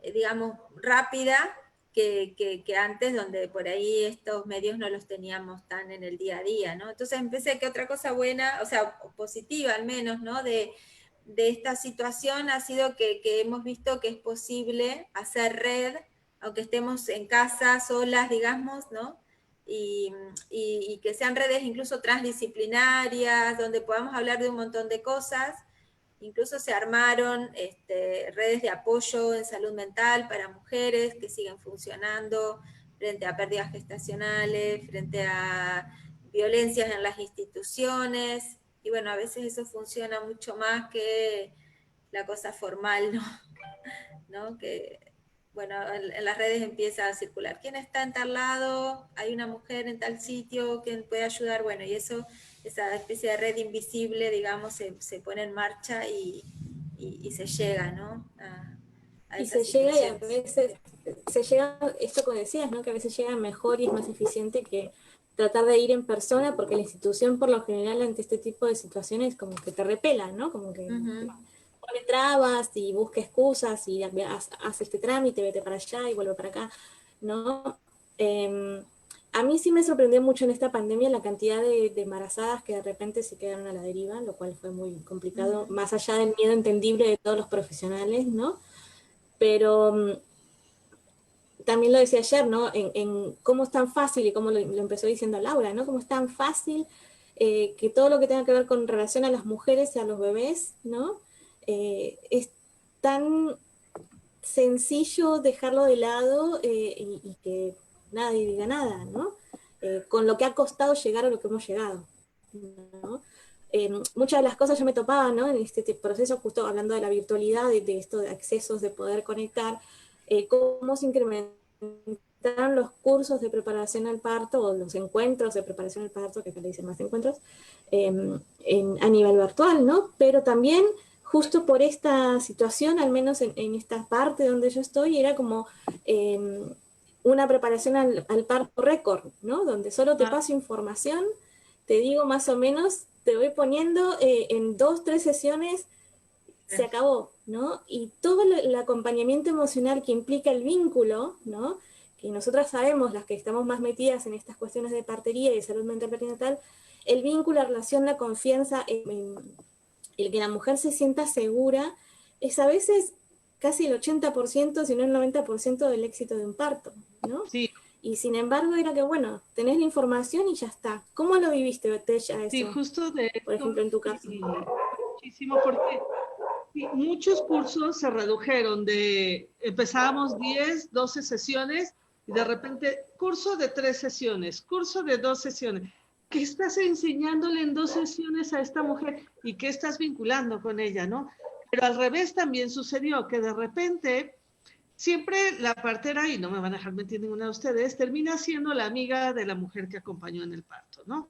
digamos, rápida que antes, donde por ahí estos medios no los teníamos tan en el día a día, ¿no? Entonces empecé que otra cosa buena, o sea, positiva al menos, ¿no? De esta situación ha sido que hemos visto que es posible hacer red, aunque estemos en casa solas, digamos, ¿no? Y que sean redes incluso transdisciplinarias, donde podamos hablar de un montón de cosas. Incluso se armaron redes de apoyo en salud mental para mujeres que siguen funcionando frente a pérdidas gestacionales, frente a violencias en las instituciones. Y bueno, a veces eso funciona mucho más que la cosa formal, ¿no? ¿No? Que, bueno, en las redes empieza a circular. ¿Quién está en tal lado? Hay una mujer en tal sitio, ¿quién puede ayudar? Bueno, y eso, esa especie de red invisible, digamos, se pone en marcha y se llega, ¿no? Y se llega, y a veces se llega, esto que decías, ¿no? Que a veces llega mejor y es más eficiente que tratar de ir en persona, porque la institución por lo general ante este tipo de situaciones como que te repela, ¿no? Como que pone trabas y busca excusas y haz este trámite, vete para allá y vuelve para acá, ¿no? A mí sí me sorprendió mucho en esta pandemia la cantidad de embarazadas que de repente se quedaron a la deriva, lo cual fue muy complicado, más allá del miedo entendible de todos los profesionales, ¿no? Pero también lo decía ayer, ¿no? En cómo es tan fácil, y como lo empezó diciendo Laura, ¿no? Cómo es tan fácil que todo lo que tenga que ver con relación a las mujeres y a los bebés, ¿no? Es tan sencillo dejarlo de lado y que nadie diga nada, ¿no? Con lo que ha costado llegar a lo que hemos llegado, ¿no? Muchas de las cosas yo me topaba, ¿no? En este proceso, justo hablando de la virtualidad, de esto de accesos, de poder conectar, cómo se incrementaron los cursos de preparación al parto, o los encuentros de preparación al parto, que acá le dicen más encuentros, a nivel virtual, ¿no? Pero también, justo por esta situación, al menos en esta parte donde yo estoy, era como una preparación al parto récord, ¿no? Donde solo te paso información, te digo más o menos, te voy poniendo en 2, 3 sesiones, se acabó, ¿no? Y todo el acompañamiento emocional que implica el vínculo, ¿no? Que nosotras sabemos, las que estamos más metidas en estas cuestiones de partería y de salud mental perinatal, el vínculo, la relación, la confianza, el que la mujer se sienta segura, es a veces casi el 80%, si no el 90% del éxito de un parto, ¿no? Sí. Y sin embargo era que, bueno, tenés la información y ya está. ¿Cómo lo viviste, Betella, eso? Sí, justo de por ejemplo, en tu caso. Muchísimo, porque muchos cursos se redujeron empezábamos 10, 12 sesiones, y de repente, curso de 3 sesiones, curso de 2 sesiones. ¿Qué estás enseñándole en 2 sesiones a esta mujer? ¿Y qué estás vinculando con ella, no? Pero al revés también sucedió, que de repente, siempre la partera, y no me van a dejar mentir ninguna de ustedes, termina siendo la amiga de la mujer que acompañó en el parto, ¿no?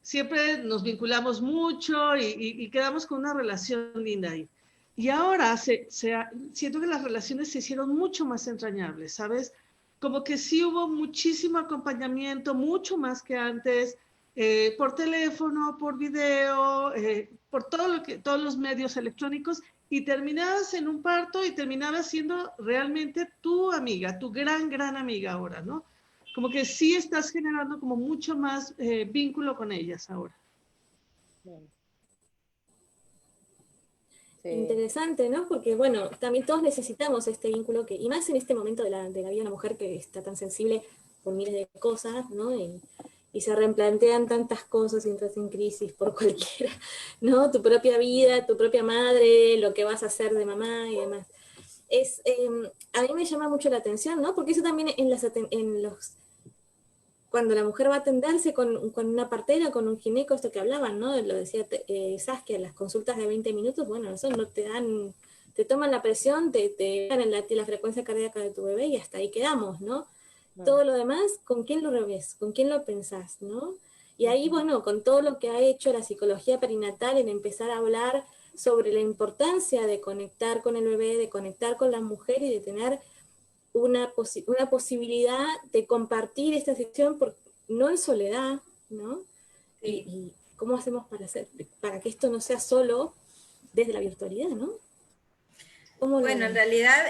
Siempre nos vinculamos mucho y quedamos con una relación linda ahí. Y ahora siento que las relaciones se hicieron mucho más entrañables, ¿sabes? Como que sí hubo muchísimo acompañamiento, mucho más que antes, por teléfono, por video, por todos los medios electrónicos, y terminabas en un parto y terminabas siendo realmente tu amiga, tu gran amiga ahora, ¿no? Como que sí estás generando como mucho más vínculo con ellas ahora. Sí. Interesante, ¿no? Porque, bueno, también todos necesitamos este vínculo, y más en este momento de la vida de una mujer que está tan sensible por miles de cosas, ¿no? Y se replantean tantas cosas y entras en crisis por cualquiera, ¿no? Tu propia vida, tu propia madre, lo que vas a hacer de mamá y demás. A mí me llama mucho la atención, ¿no? Porque eso también cuando la mujer va a atenderse con una partera, con un gineco, esto que hablaban, ¿no? Lo decía Saskia, las consultas de 20 minutos, bueno, eso no te dan, te toman la presión, te dan la frecuencia cardíaca de tu bebé y hasta ahí quedamos, ¿no? Todo lo demás, ¿con quién lo revés? ¿Con quién lo pensás, no? Y ahí, bueno, con todo lo que ha hecho la psicología perinatal en empezar a hablar sobre la importancia de conectar con el bebé, de conectar con la mujer y de tener una posibilidad de compartir esta sección, no en soledad, ¿no? Sí. Y cómo hacemos para que esto no sea solo desde la virtualidad, ¿no? Bueno, en realidad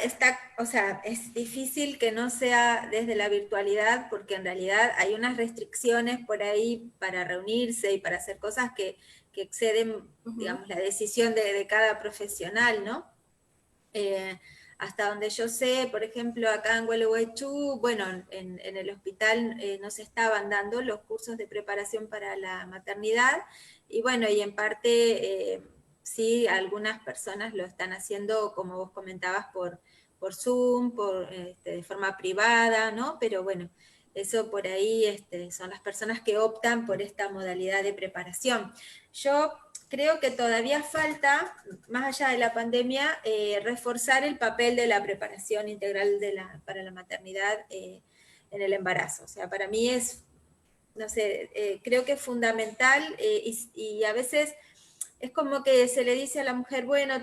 es difícil que no sea desde la virtualidad, porque en realidad hay unas restricciones por ahí para reunirse y para hacer cosas que exceden, digamos, la decisión de cada profesional, ¿no? Hasta donde yo sé, por ejemplo, acá en Gualeguaychú, bueno, en el hospital no se estaban dando los cursos de preparación para la maternidad, y bueno, y en parte sí, algunas personas lo están haciendo, como vos comentabas, por Zoom, de forma privada, ¿no? Pero bueno, eso por ahí son las personas que optan por esta modalidad de preparación. Yo creo que todavía falta, más allá de la pandemia, reforzar el papel de la preparación integral para la maternidad en el embarazo. O sea, para mí es, no sé, creo que es fundamental y a veces es como que se le dice a la mujer, bueno,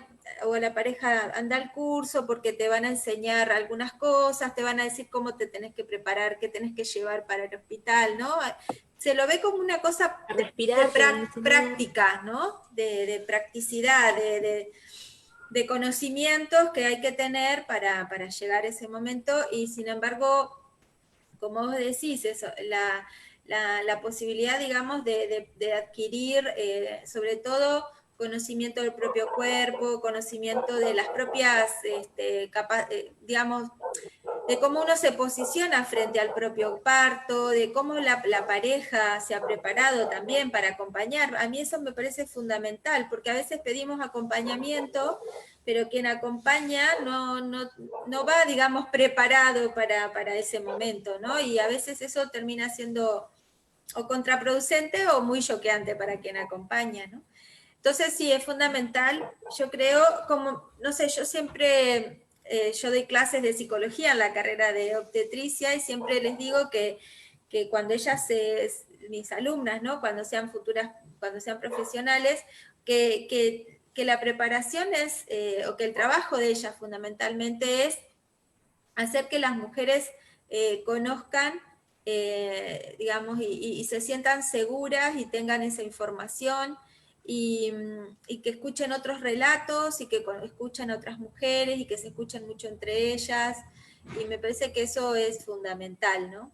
o a la pareja, anda al curso porque te van a enseñar algunas cosas, te van a decir cómo te tenés que preparar, qué tenés que llevar para el hospital, ¿no? Se lo ve como una cosa respirar, práctica, ¿no? De practicidad, de conocimientos que hay que tener para llegar a ese momento, y sin embargo, como vos decís, eso, la posibilidad, digamos, de adquirir, sobre todo, conocimiento del propio cuerpo, conocimiento de las propias, digamos, de cómo uno se posiciona frente al propio parto, de cómo la pareja se ha preparado también para acompañar. A mí eso me parece fundamental, porque a veces pedimos acompañamiento, pero quien acompaña no va, digamos, preparado para ese momento, ¿no? Y a veces eso termina siendo o contraproducente o muy choqueante para quien acompaña, ¿no? Entonces sí, es fundamental, yo creo, como, no sé, yo siempre, yo doy clases de psicología en la carrera de obstetricia y siempre les digo que cuando mis alumnas, ¿no? Cuando sean profesionales, que la preparación o que el trabajo de ellas fundamentalmente es hacer que las mujeres conozcan, digamos, y se sientan seguras y tengan esa información, y que escuchen otros relatos, y que escuchen otras mujeres, y que se escuchen mucho entre ellas, y me parece que eso es fundamental, ¿no?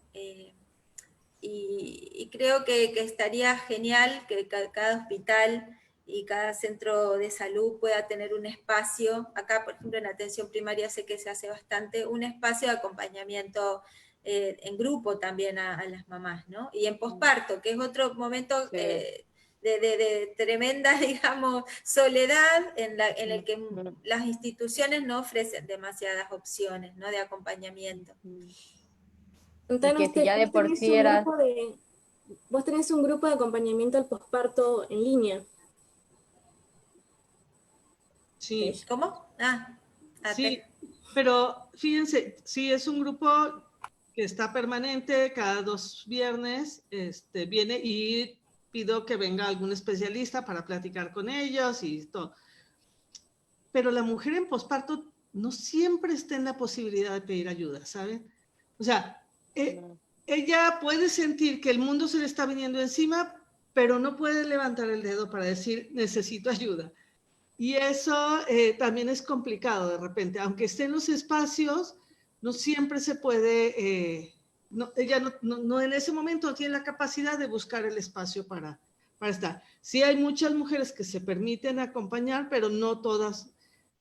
Y creo que estaría genial que cada hospital y cada centro de salud pueda tener un espacio, acá por ejemplo en atención primaria sé que se hace bastante, un espacio de acompañamiento en grupo también a las mamás, ¿no? Y en posparto, que es otro momento Sí. de tremenda, digamos, soledad en el que las instituciones no ofrecen demasiadas opciones, ¿no? De acompañamiento. Contanos, Que si Steph, ya de por sí era... vos tenés un grupo de acompañamiento al posparto en línea. Sí, ¿Cómo? sí, pero fíjense, sí, es un grupo que está permanente, cada 2 viernes viene y pido que venga algún especialista para platicar con ellos y todo. Pero la mujer en posparto no siempre está en la posibilidad de pedir ayuda, ¿saben? O sea, ella puede sentir que el mundo se le está viniendo encima, pero no puede levantar el dedo para decir, necesito ayuda. Y eso también es complicado de repente, aunque esté en los espacios, no siempre se puede, ella no en ese momento no tiene la capacidad de buscar el espacio para estar. Sí hay muchas mujeres que se permiten acompañar, pero no todas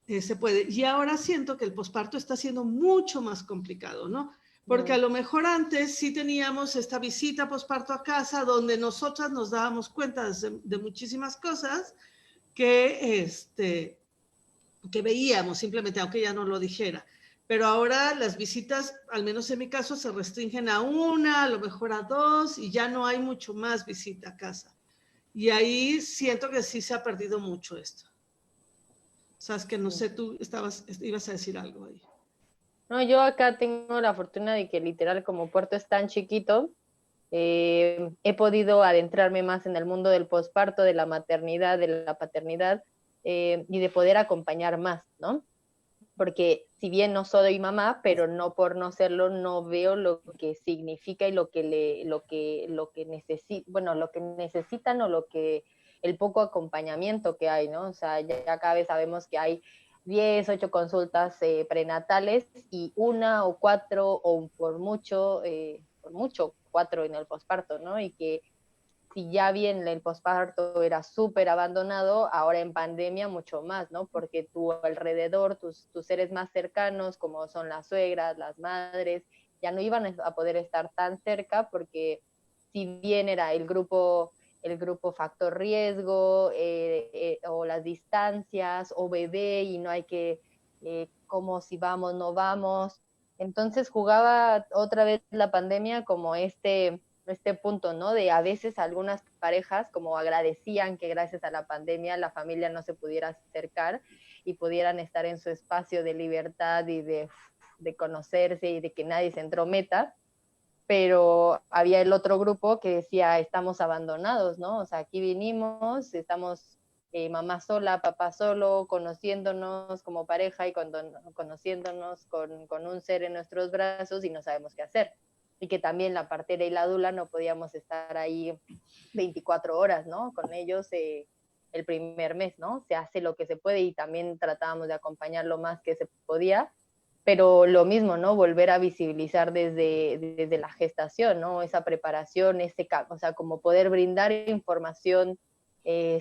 se puede. Y ahora siento que el posparto está siendo mucho más complicado, ¿no? Porque a lo mejor antes sí teníamos esta visita posparto a casa donde nosotras nos dábamos cuenta de muchísimas cosas que, que veíamos simplemente, aunque ella no lo dijera. Pero ahora las visitas, al menos en mi caso, se restringen a 1, a lo mejor a 2, y ya no hay mucho más visita a casa. Y ahí siento que sí se ha perdido mucho esto. Sabes que no sé, tú ibas a decir algo ahí. No, yo acá tengo la fortuna de que literal como Puerto es tan chiquito, he podido adentrarme más en el mundo del posparto, de la maternidad, de la paternidad, y de poder acompañar más, ¿no? Porque si bien no soy mamá, pero no por no serlo, no veo lo que significa y lo que bueno, lo que necesitan o el poco acompañamiento que hay, ¿no? O sea, ya cada vez sabemos que hay 10, 8 consultas prenatales y 1 o 4 o por mucho 4 en el posparto, ¿no? Y que si ya bien el posparto era súper abandonado, ahora en pandemia mucho más, ¿no? Porque tu alrededor, tus seres más cercanos, como son las suegras, las madres, ya no iban a poder estar tan cerca porque si bien era el grupo factor riesgo, o las distancias, o bebé y no hay que, como si vamos, no vamos. Entonces jugaba otra vez la pandemia como este punto, ¿no? De a veces algunas parejas como agradecían que gracias a la pandemia la familia no se pudiera acercar y pudieran estar en su espacio de libertad y de conocerse y de que nadie se entrometa, pero había el otro grupo que decía, estamos abandonados, ¿no? O sea, aquí vinimos, estamos mamá sola, papá solo, conociéndonos como pareja y conociéndonos con un ser en nuestros brazos y no sabemos qué hacer. Y que también la partera y la dula no podíamos estar ahí 24 horas, ¿no? Con ellos el primer mes, ¿no? Se hace lo que se puede y también tratábamos de acompañar lo más que se podía, pero lo mismo, ¿no? Volver a visibilizar desde la gestación, ¿no? Esa preparación, o sea, como poder brindar información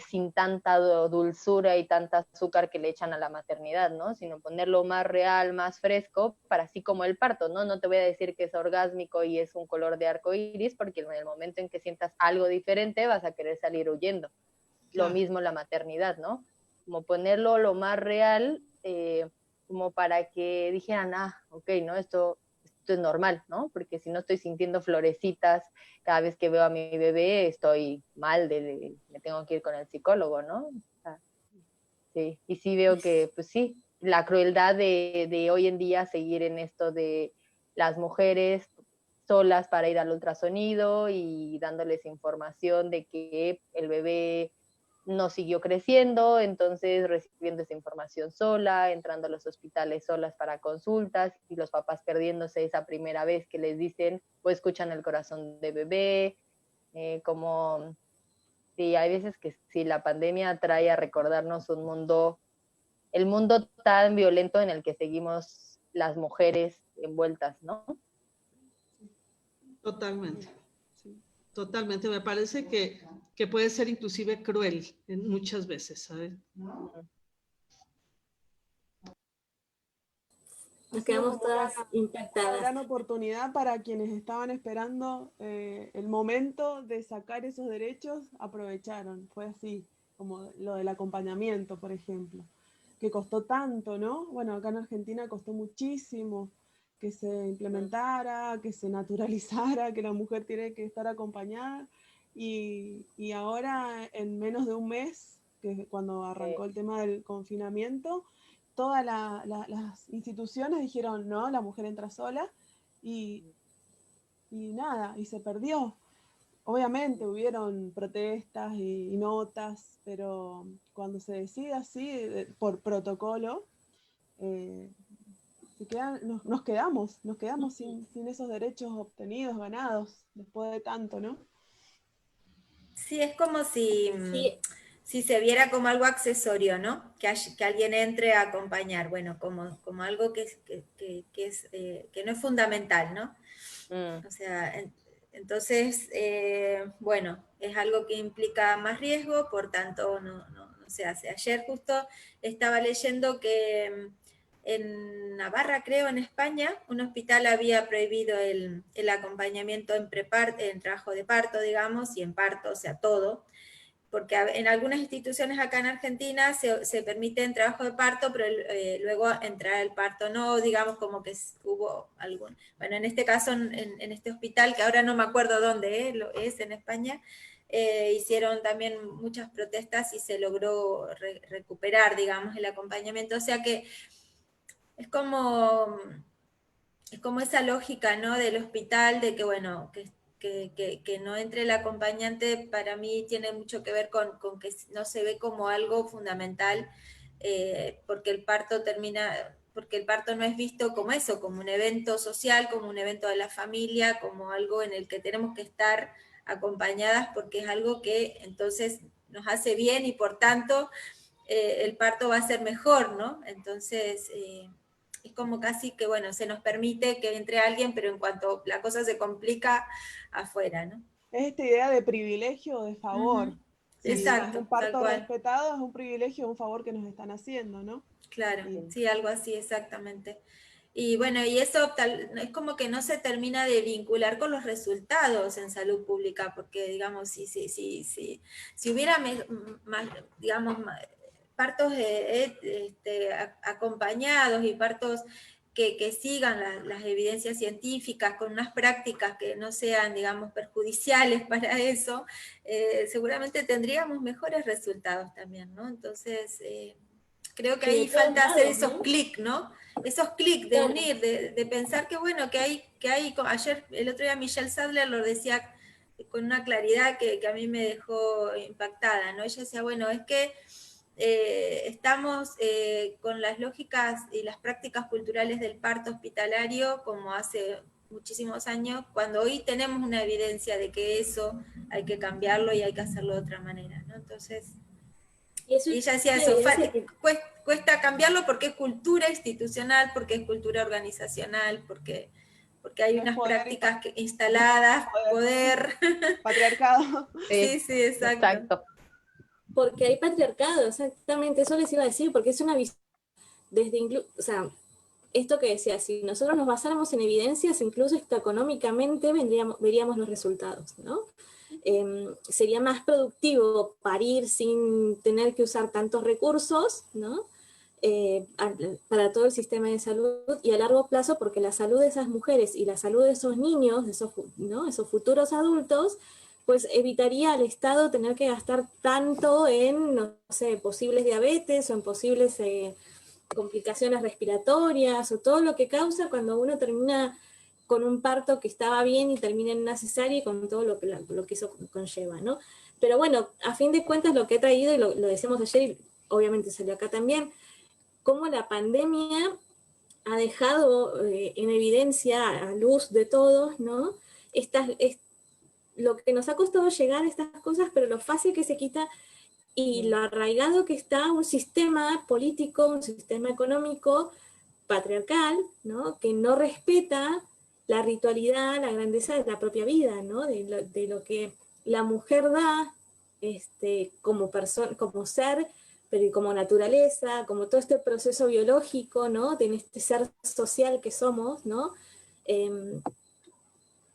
sin tanta dulzura y tanta azúcar que le echan a la maternidad, ¿no? Sino ponerlo más real, más fresco, para así como el parto, ¿no? No te voy a decir que es orgásmico y es un color de arco iris, porque en el momento en que sientas algo diferente vas a querer salir huyendo. Claro. Lo mismo la maternidad, ¿no? Como ponerlo lo más real, como para que dijeran, ok, ¿no? Esto es normal, ¿no? Porque si no estoy sintiendo florecitas cada vez que veo a mi bebé, estoy mal, me tengo que ir con el psicólogo, ¿no? O sea, sí, y sí veo que, pues sí, la crueldad de hoy en día seguir en esto de las mujeres solas para ir al ultrasonido y dándoles información de que el bebé no siguió creciendo, entonces recibiendo esa información sola, entrando a los hospitales solas para consultas, y los papás perdiéndose esa primera vez que les dicen o escuchan el corazón de bebé, como sí, hay veces que sí, la pandemia trae a recordarnos un mundo, el mundo tan violento en el que seguimos las mujeres envueltas, ¿no? Totalmente. Sí. Totalmente, me parece que puede ser inclusive cruel muchas veces, ¿sabes? Nos quedamos todas Una impactadas. gran oportunidad para quienes estaban esperando el momento de sacar esos derechos, aprovecharon. Fue así, como lo del acompañamiento, por ejemplo, que costó tanto, ¿no? Bueno, acá en Argentina costó muchísimo que se implementara, que se naturalizara, que la mujer tiene que estar acompañada. Y ahora, en menos de un mes, que es cuando arrancó el tema del confinamiento, todas las instituciones dijeron, no, la mujer entra sola, y, y nada, y se perdió. Obviamente hubieron protestas y notas, pero cuando se decide así, por protocolo, eh, nos quedamos sin esos derechos obtenidos, ganados, después de tanto, ¿no? Sí, es como si, Sí, si se viera como algo accesorio, ¿no? Que alguien entre a acompañar, bueno, como algo que no es fundamental, ¿no? O sea, entonces, bueno, es algo que implica más riesgo, por tanto no se hace. Ayer justo estaba leyendo que en Navarra, creo, en España, un hospital había prohibido el acompañamiento en trabajo de parto, digamos, y en parto, o sea, todo, porque en algunas instituciones acá en Argentina se permite en trabajo de parto, pero luego entrar al parto no, digamos como que hubo algún, bueno, en este caso, en este hospital, que ahora no me acuerdo dónde es en España, hicieron también muchas protestas y se logró recuperar, digamos, el acompañamiento, o sea que es como, es como esa lógica, ¿no? Del hospital, de que, bueno, que no entre el acompañante, para mí tiene mucho que ver con que no se ve como algo fundamental, porque el parto porque el parto no es visto como eso, como un evento social, como un evento de la familia, como algo en el que tenemos que estar acompañadas, porque es algo que entonces nos hace bien y por tanto el parto va a ser mejor, ¿no? Entonces, es como casi que, bueno, se nos permite que entre alguien, pero en cuanto la cosa se complica, afuera, ¿no? Es esta idea de privilegio o de favor. Uh-huh. Si es Exacto, un tal parto cual. respetado, es un privilegio, un favor que nos están haciendo, ¿no? Claro, Y, sí, algo así, exactamente. Y bueno, y eso es como que no se termina de vincular con los resultados en salud pública, porque digamos, si hubiera más, digamos, partos acompañados y partos que sigan las evidencias científicas con unas prácticas que no sean, digamos, perjudiciales para eso, seguramente tendríamos mejores resultados también, ¿no? Entonces, creo que y de ahí todos falta hacer lados, esos ¿no? clics, ¿no? Esos clics de Claro. unir, de pensar que bueno, ayer, el otro día Michelle Sadler lo decía con una claridad que a mí me dejó impactada, ¿no? Ella decía, bueno, es que estamos con las lógicas y las prácticas culturales del parto hospitalario como hace muchísimos años, cuando hoy tenemos una evidencia de que eso hay que cambiarlo y hay que hacerlo de otra manera, ¿no? Entonces, Y eso y es ella decía una eso, evidencia que cuesta cambiarlo porque es cultura institucional, porque es cultura organizacional, porque hay es unas poder prácticas instaladas, poder. poder. Patriarcado. Sí, sí, exacto. Exacto. porque hay patriarcado, exactamente, eso les iba a decir, porque es una visión o sea, esto que decía, si nosotros nos basáramos en evidencias, incluso hasta económicamente veríamos los resultados, ¿no? Sería más productivo parir sin tener que usar tantos recursos, ¿no? Para todo el sistema de salud y a largo plazo, porque la salud de esas mujeres y la salud de esos niños, ¿no? Esos futuros adultos, pues evitaría al Estado tener que gastar tanto en, no sé, posibles diabetes o en posibles complicaciones respiratorias o todo lo que causa cuando uno termina con un parto que estaba bien y termina en una cesárea y con todo lo que eso conlleva, ¿no? Pero bueno, a fin de cuentas lo que he traído, y lo decíamos ayer, y obviamente salió acá también, cómo la pandemia ha dejado en evidencia, a luz de todos, ¿no? Lo que nos ha costado llegar a estas cosas, pero lo fácil que se quita y lo arraigado que está un sistema político, un sistema económico patriarcal, ¿no? Que no respeta la ritualidad, la grandeza de la propia vida, ¿no? De lo que la mujer da como persona, como ser, pero como naturaleza, como todo este proceso biológico, ¿no? De este ser social que somos, ¿no?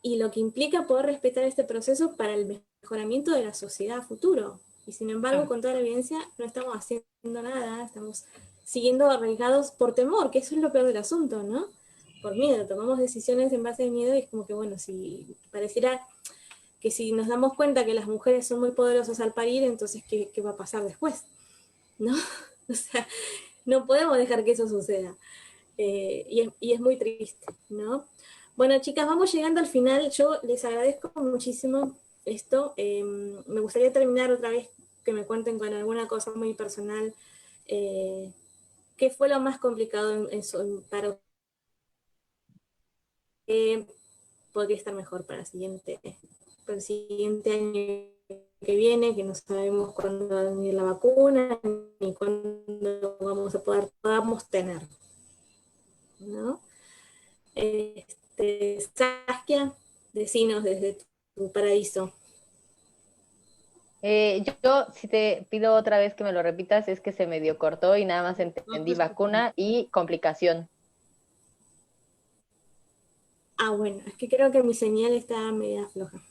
Y lo que implica poder respetar este proceso para el mejoramiento de la sociedad a futuro. Y sin embargo, con toda la evidencia, no estamos haciendo nada, estamos siguiendo arraigados por temor, que eso es lo peor del asunto, ¿no? Por miedo, tomamos decisiones en base de miedo y es como que, bueno, si pareciera que si nos damos cuenta que las mujeres son muy poderosas al parir, entonces, ¿qué va a pasar después? ¿No? O sea, no podemos dejar que eso suceda. Y es muy triste, ¿no? Bueno, chicas, vamos llegando al final. Yo les agradezco muchísimo esto. Me gustaría terminar otra vez que me cuenten con alguna cosa muy personal. ¿Qué fue lo más complicado para ustedes? Podría estar mejor para el siguiente año que viene, que no sabemos cuándo va a venir la vacuna, ni cuándo podamos tener, ¿no? Saskia, decinos desde tu paraíso. Yo, si te pido otra vez que me lo repitas, es que se medio cortó y nada más No entendí te vacuna y complicación. Bueno, es que creo que mi señal está media floja.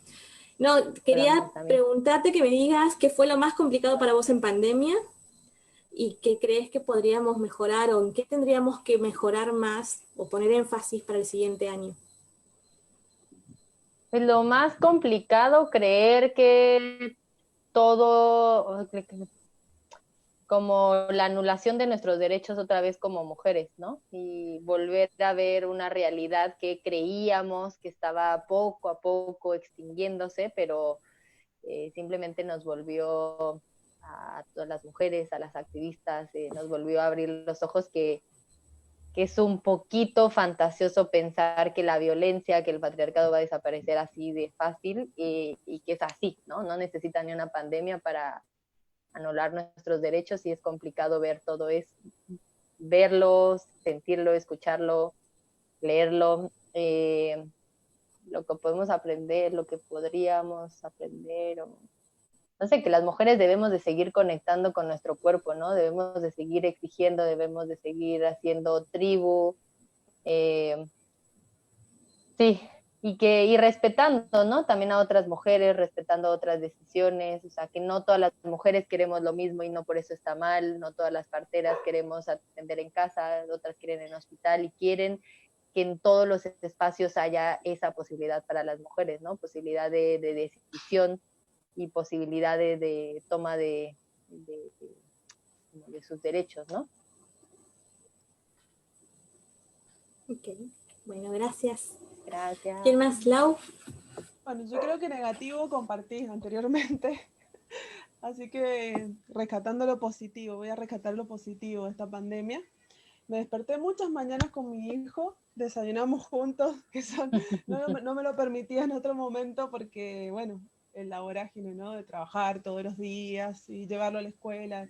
No, Para mí quería también. preguntarte que me digas qué fue lo más complicado para vos en pandemia y qué crees que podríamos mejorar o en qué tendríamos que mejorar más o poner énfasis para el siguiente año. Pues lo más complicado, creer que todo, como la anulación de nuestros derechos otra vez como mujeres, ¿no? Y volver a ver una realidad que creíamos que estaba poco a poco extinguiéndose, pero simplemente nos volvió a todas las mujeres, a las activistas, nos volvió a abrir los ojos que es un poquito fantasioso pensar que la violencia, que el patriarcado va a desaparecer así de fácil y que es así, ¿no? No necesita ni una pandemia para anular nuestros derechos y es complicado ver todo eso, verlo, sentirlo, escucharlo, leerlo, lo que podemos aprender, lo que podríamos aprender, o no sé, que las mujeres debemos de seguir conectando con nuestro cuerpo, ¿no? Debemos de seguir exigiendo, debemos de seguir haciendo tribu, sí, y respetando, ¿no? También a otras mujeres, respetando otras decisiones, o sea, que no todas las mujeres queremos lo mismo y no por eso está mal, no todas las parteras queremos atender en casa, otras quieren en hospital y quieren que en todos los espacios haya esa posibilidad para las mujeres, ¿no? Posibilidad de decisión y posibilidad de toma de sus derechos, ¿no? Ok, bueno, gracias. Gracias. ¿Quién más, Lau? Bueno, yo creo que negativo compartí anteriormente, así que rescatando lo positivo, voy a rescatar lo positivo de esta pandemia. Me desperté muchas mañanas con mi hijo, desayunamos juntos, que no me lo permitía en otro momento porque, bueno, la vorágine, ¿no? De trabajar todos los días y llevarlo a la escuela,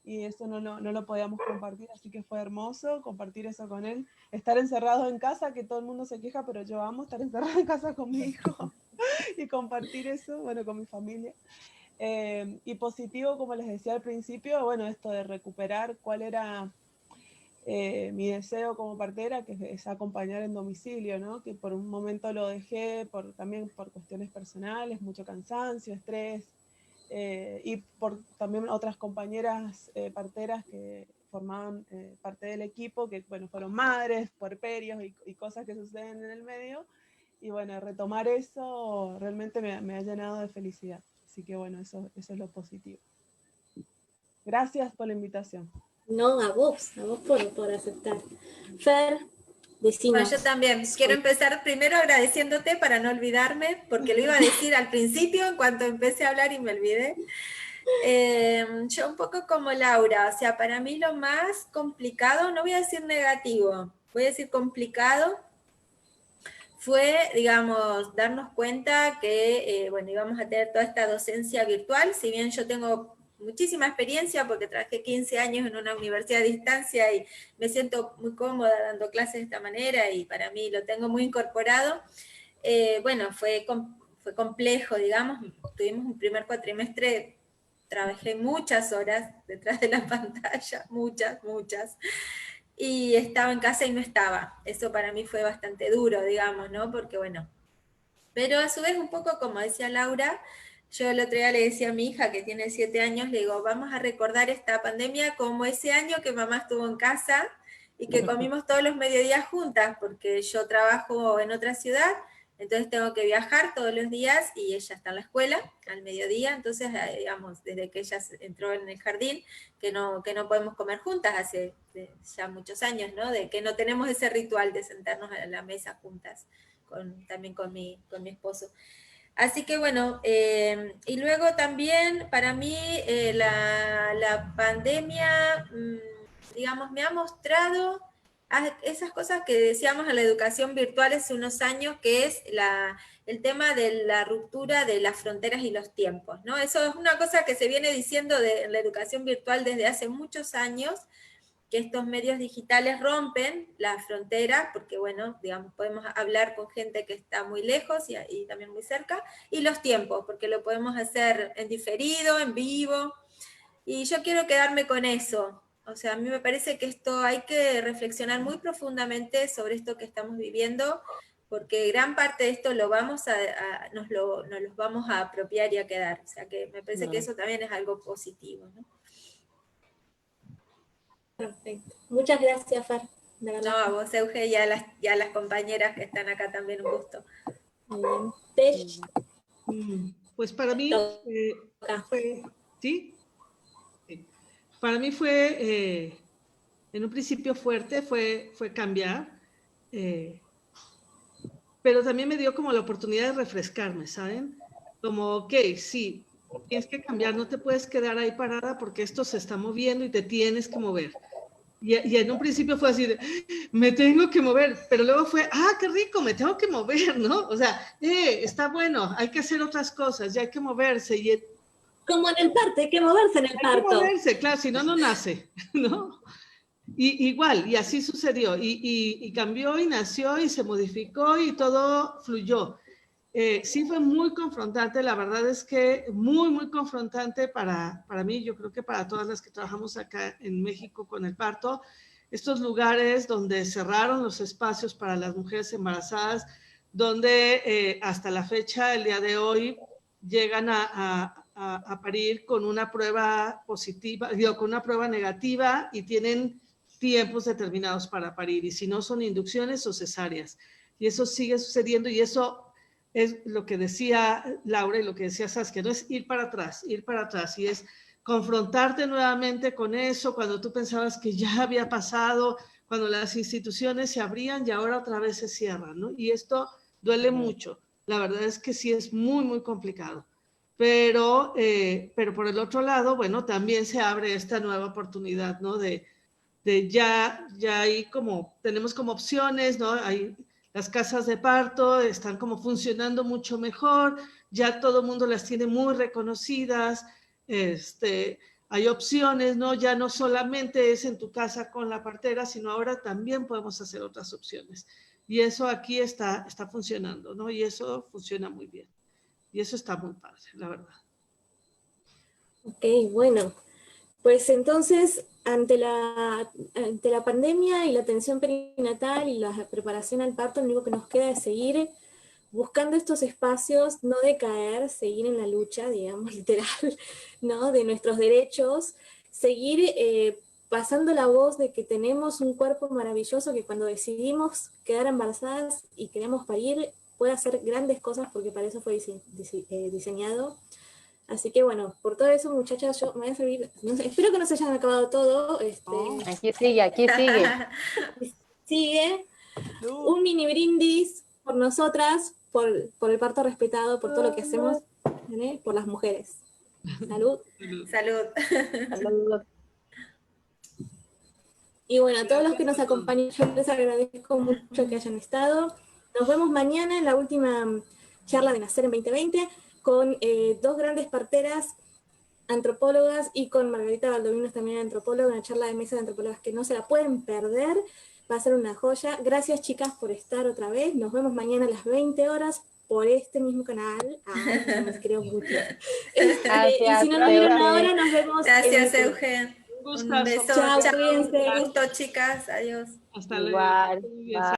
y eso no lo podíamos compartir, así que fue hermoso compartir eso con él. Estar encerrado en casa, que todo el mundo se queja, pero yo amo estar encerrado en casa con mi hijo y compartir eso, bueno, con mi familia. Y positivo, como les decía al principio, bueno, esto de recuperar cuál era mi deseo como partera, que es acompañar en domicilio, ¿no? Que por un momento lo dejé también por cuestiones personales, mucho cansancio, estrés, y por también otras compañeras parteras que formaban parte del equipo, que bueno, fueron madres, puerperios y cosas que suceden en el medio. Y bueno, retomar eso realmente me ha llenado de felicidad. Así que bueno, eso es lo positivo. Gracias por la invitación. No, a vos por aceptar. Fer. Decinos. Yo también quiero empezar primero agradeciéndote para no olvidarme, porque lo iba a decir al principio en cuanto empecé a hablar y me olvidé. Yo un poco como Laura, o sea, para mí lo más complicado, no voy a decir negativo, voy a decir complicado, fue, digamos, darnos cuenta que, bueno, íbamos a tener toda esta docencia virtual, si bien yo tengo muchísima experiencia porque trabajé 15 años en una universidad a distancia y me siento muy cómoda dando clases de esta manera y para mí lo tengo muy incorporado. Bueno, fue complejo, digamos, tuvimos un primer cuatrimestre, trabajé muchas horas detrás de la pantalla, muchas, y estaba en casa y no estaba. Eso para mí fue bastante duro, digamos, ¿no? Porque bueno, pero a su vez un poco como decía Laura, yo el otro día le decía a mi hija que tiene 7 años, le digo, vamos a recordar esta pandemia como ese año que mamá estuvo en casa y que comimos todos los mediodías juntas, porque yo trabajo en otra ciudad, entonces tengo que viajar todos los días y ella está en la escuela al mediodía, entonces digamos, desde que ella entró en el jardín, que no podemos comer juntas hace ya muchos años, ¿no? De que no tenemos ese ritual de sentarnos a la mesa juntas, también con mi esposo. Así que bueno, y luego también para mí la pandemia, digamos, me ha mostrado esas cosas que decíamos a la educación virtual hace unos años, que es el tema de la ruptura de las fronteras y los tiempos, ¿no? Eso es una cosa que se viene diciendo en la educación virtual desde hace muchos años, que estos medios digitales rompen las fronteras, porque bueno, digamos, podemos hablar con gente que está muy lejos y también muy cerca, y los tiempos, porque lo podemos hacer en diferido, en vivo, y yo quiero quedarme con eso. O sea, a mí me parece que esto hay que reflexionar muy profundamente sobre esto que estamos viviendo, porque gran parte de esto nos los vamos a apropiar y a quedar. O sea, que me parece que eso también es algo positivo, ¿no? Perfecto. Muchas gracias, Far. No, a vos, Euge, y a las compañeras que están acá también, un gusto. Muy bien. Pues para mí fue, ¿sí? Para mí fue, en un principio fuerte, fue cambiar, pero también me dio como la oportunidad de refrescarme, ¿saben? Como, ok, sí, tienes que cambiar, no te puedes quedar ahí parada porque esto se está moviendo y te tienes que mover. Y en un principio fue así de, me tengo que mover, pero luego fue, qué rico, me tengo que mover, ¿no? O sea, está bueno, hay que hacer otras cosas, ya hay que moverse. Como en el parto, hay que moverse en el parto. Hay que moverse, claro, si no, no nace, ¿no? Igual, y así sucedió, y cambió, y nació, y se modificó, y todo fluyó. Sí fue muy confrontante, la verdad es que muy confrontante para mí, yo creo que para todas las que trabajamos acá en México con el parto, estos lugares donde cerraron los espacios para las mujeres embarazadas, donde hasta la fecha, el día de hoy, llegan a parir con una prueba positiva, con una prueba negativa y tienen tiempos determinados para parir, y si no son inducciones o cesáreas, y eso sigue sucediendo, y eso es lo que decía Laura y lo que decía Saskia, no es ir para atrás, y es confrontarte nuevamente con eso cuando tú pensabas que ya había pasado, cuando las instituciones se abrían y ahora otra vez se cierran, ¿no? Y esto duele mucho, la verdad es que sí es muy complicado, pero por el otro lado, bueno, también se abre esta nueva oportunidad, ¿no? De ya hay como, tenemos como opciones, ¿no? Hay las casas de parto, están como funcionando mucho mejor, ya todo el mundo las tiene muy reconocidas, hay opciones, ¿no? Ya no solamente es en tu casa con la partera, sino ahora también podemos hacer otras opciones. Y eso aquí está funcionando, ¿no? Y eso funciona muy bien. Y eso está muy padre, la verdad. Ok, bueno. Pues entonces, ante la pandemia y la atención perinatal y la preparación al parto, lo único que nos queda es seguir buscando estos espacios, no decaer, seguir en la lucha, digamos, literal, ¿no? De nuestros derechos, seguir pasando la voz de que tenemos un cuerpo maravilloso que cuando decidimos quedar embarazadas y queremos parir, puede hacer grandes cosas porque para eso fue diseñado. Así que bueno, por todo eso, muchachas, yo me voy a servir, no sé, espero que no se hayan acabado todo. Aquí sigue. Sigue. Un mini brindis por nosotras, por el parto respetado, por todo lo que hacemos, ¿vale? Por las mujeres. Salud. Salud. Saludos. Y bueno, a todos los que nos acompañan, yo les agradezco mucho que hayan estado. Nos vemos mañana en la última charla de Nacer en 2020 con dos grandes parteras, antropólogas, y con Margarita Valdovinos, también antropóloga, una charla de mesa de antropólogas que no se la pueden perder. Va a ser una joya. Gracias, chicas, por estar otra vez. Nos vemos mañana a las 20 horas por este mismo canal. Ay, los creo mucho. Y si no nos vieron ahora, nos vemos. Gracias, Eugen. Un Un beso. Chao, Chao. cuídense. Un gusto, chicas. Adiós. Hasta luego. Igual. Muy bien. Bye.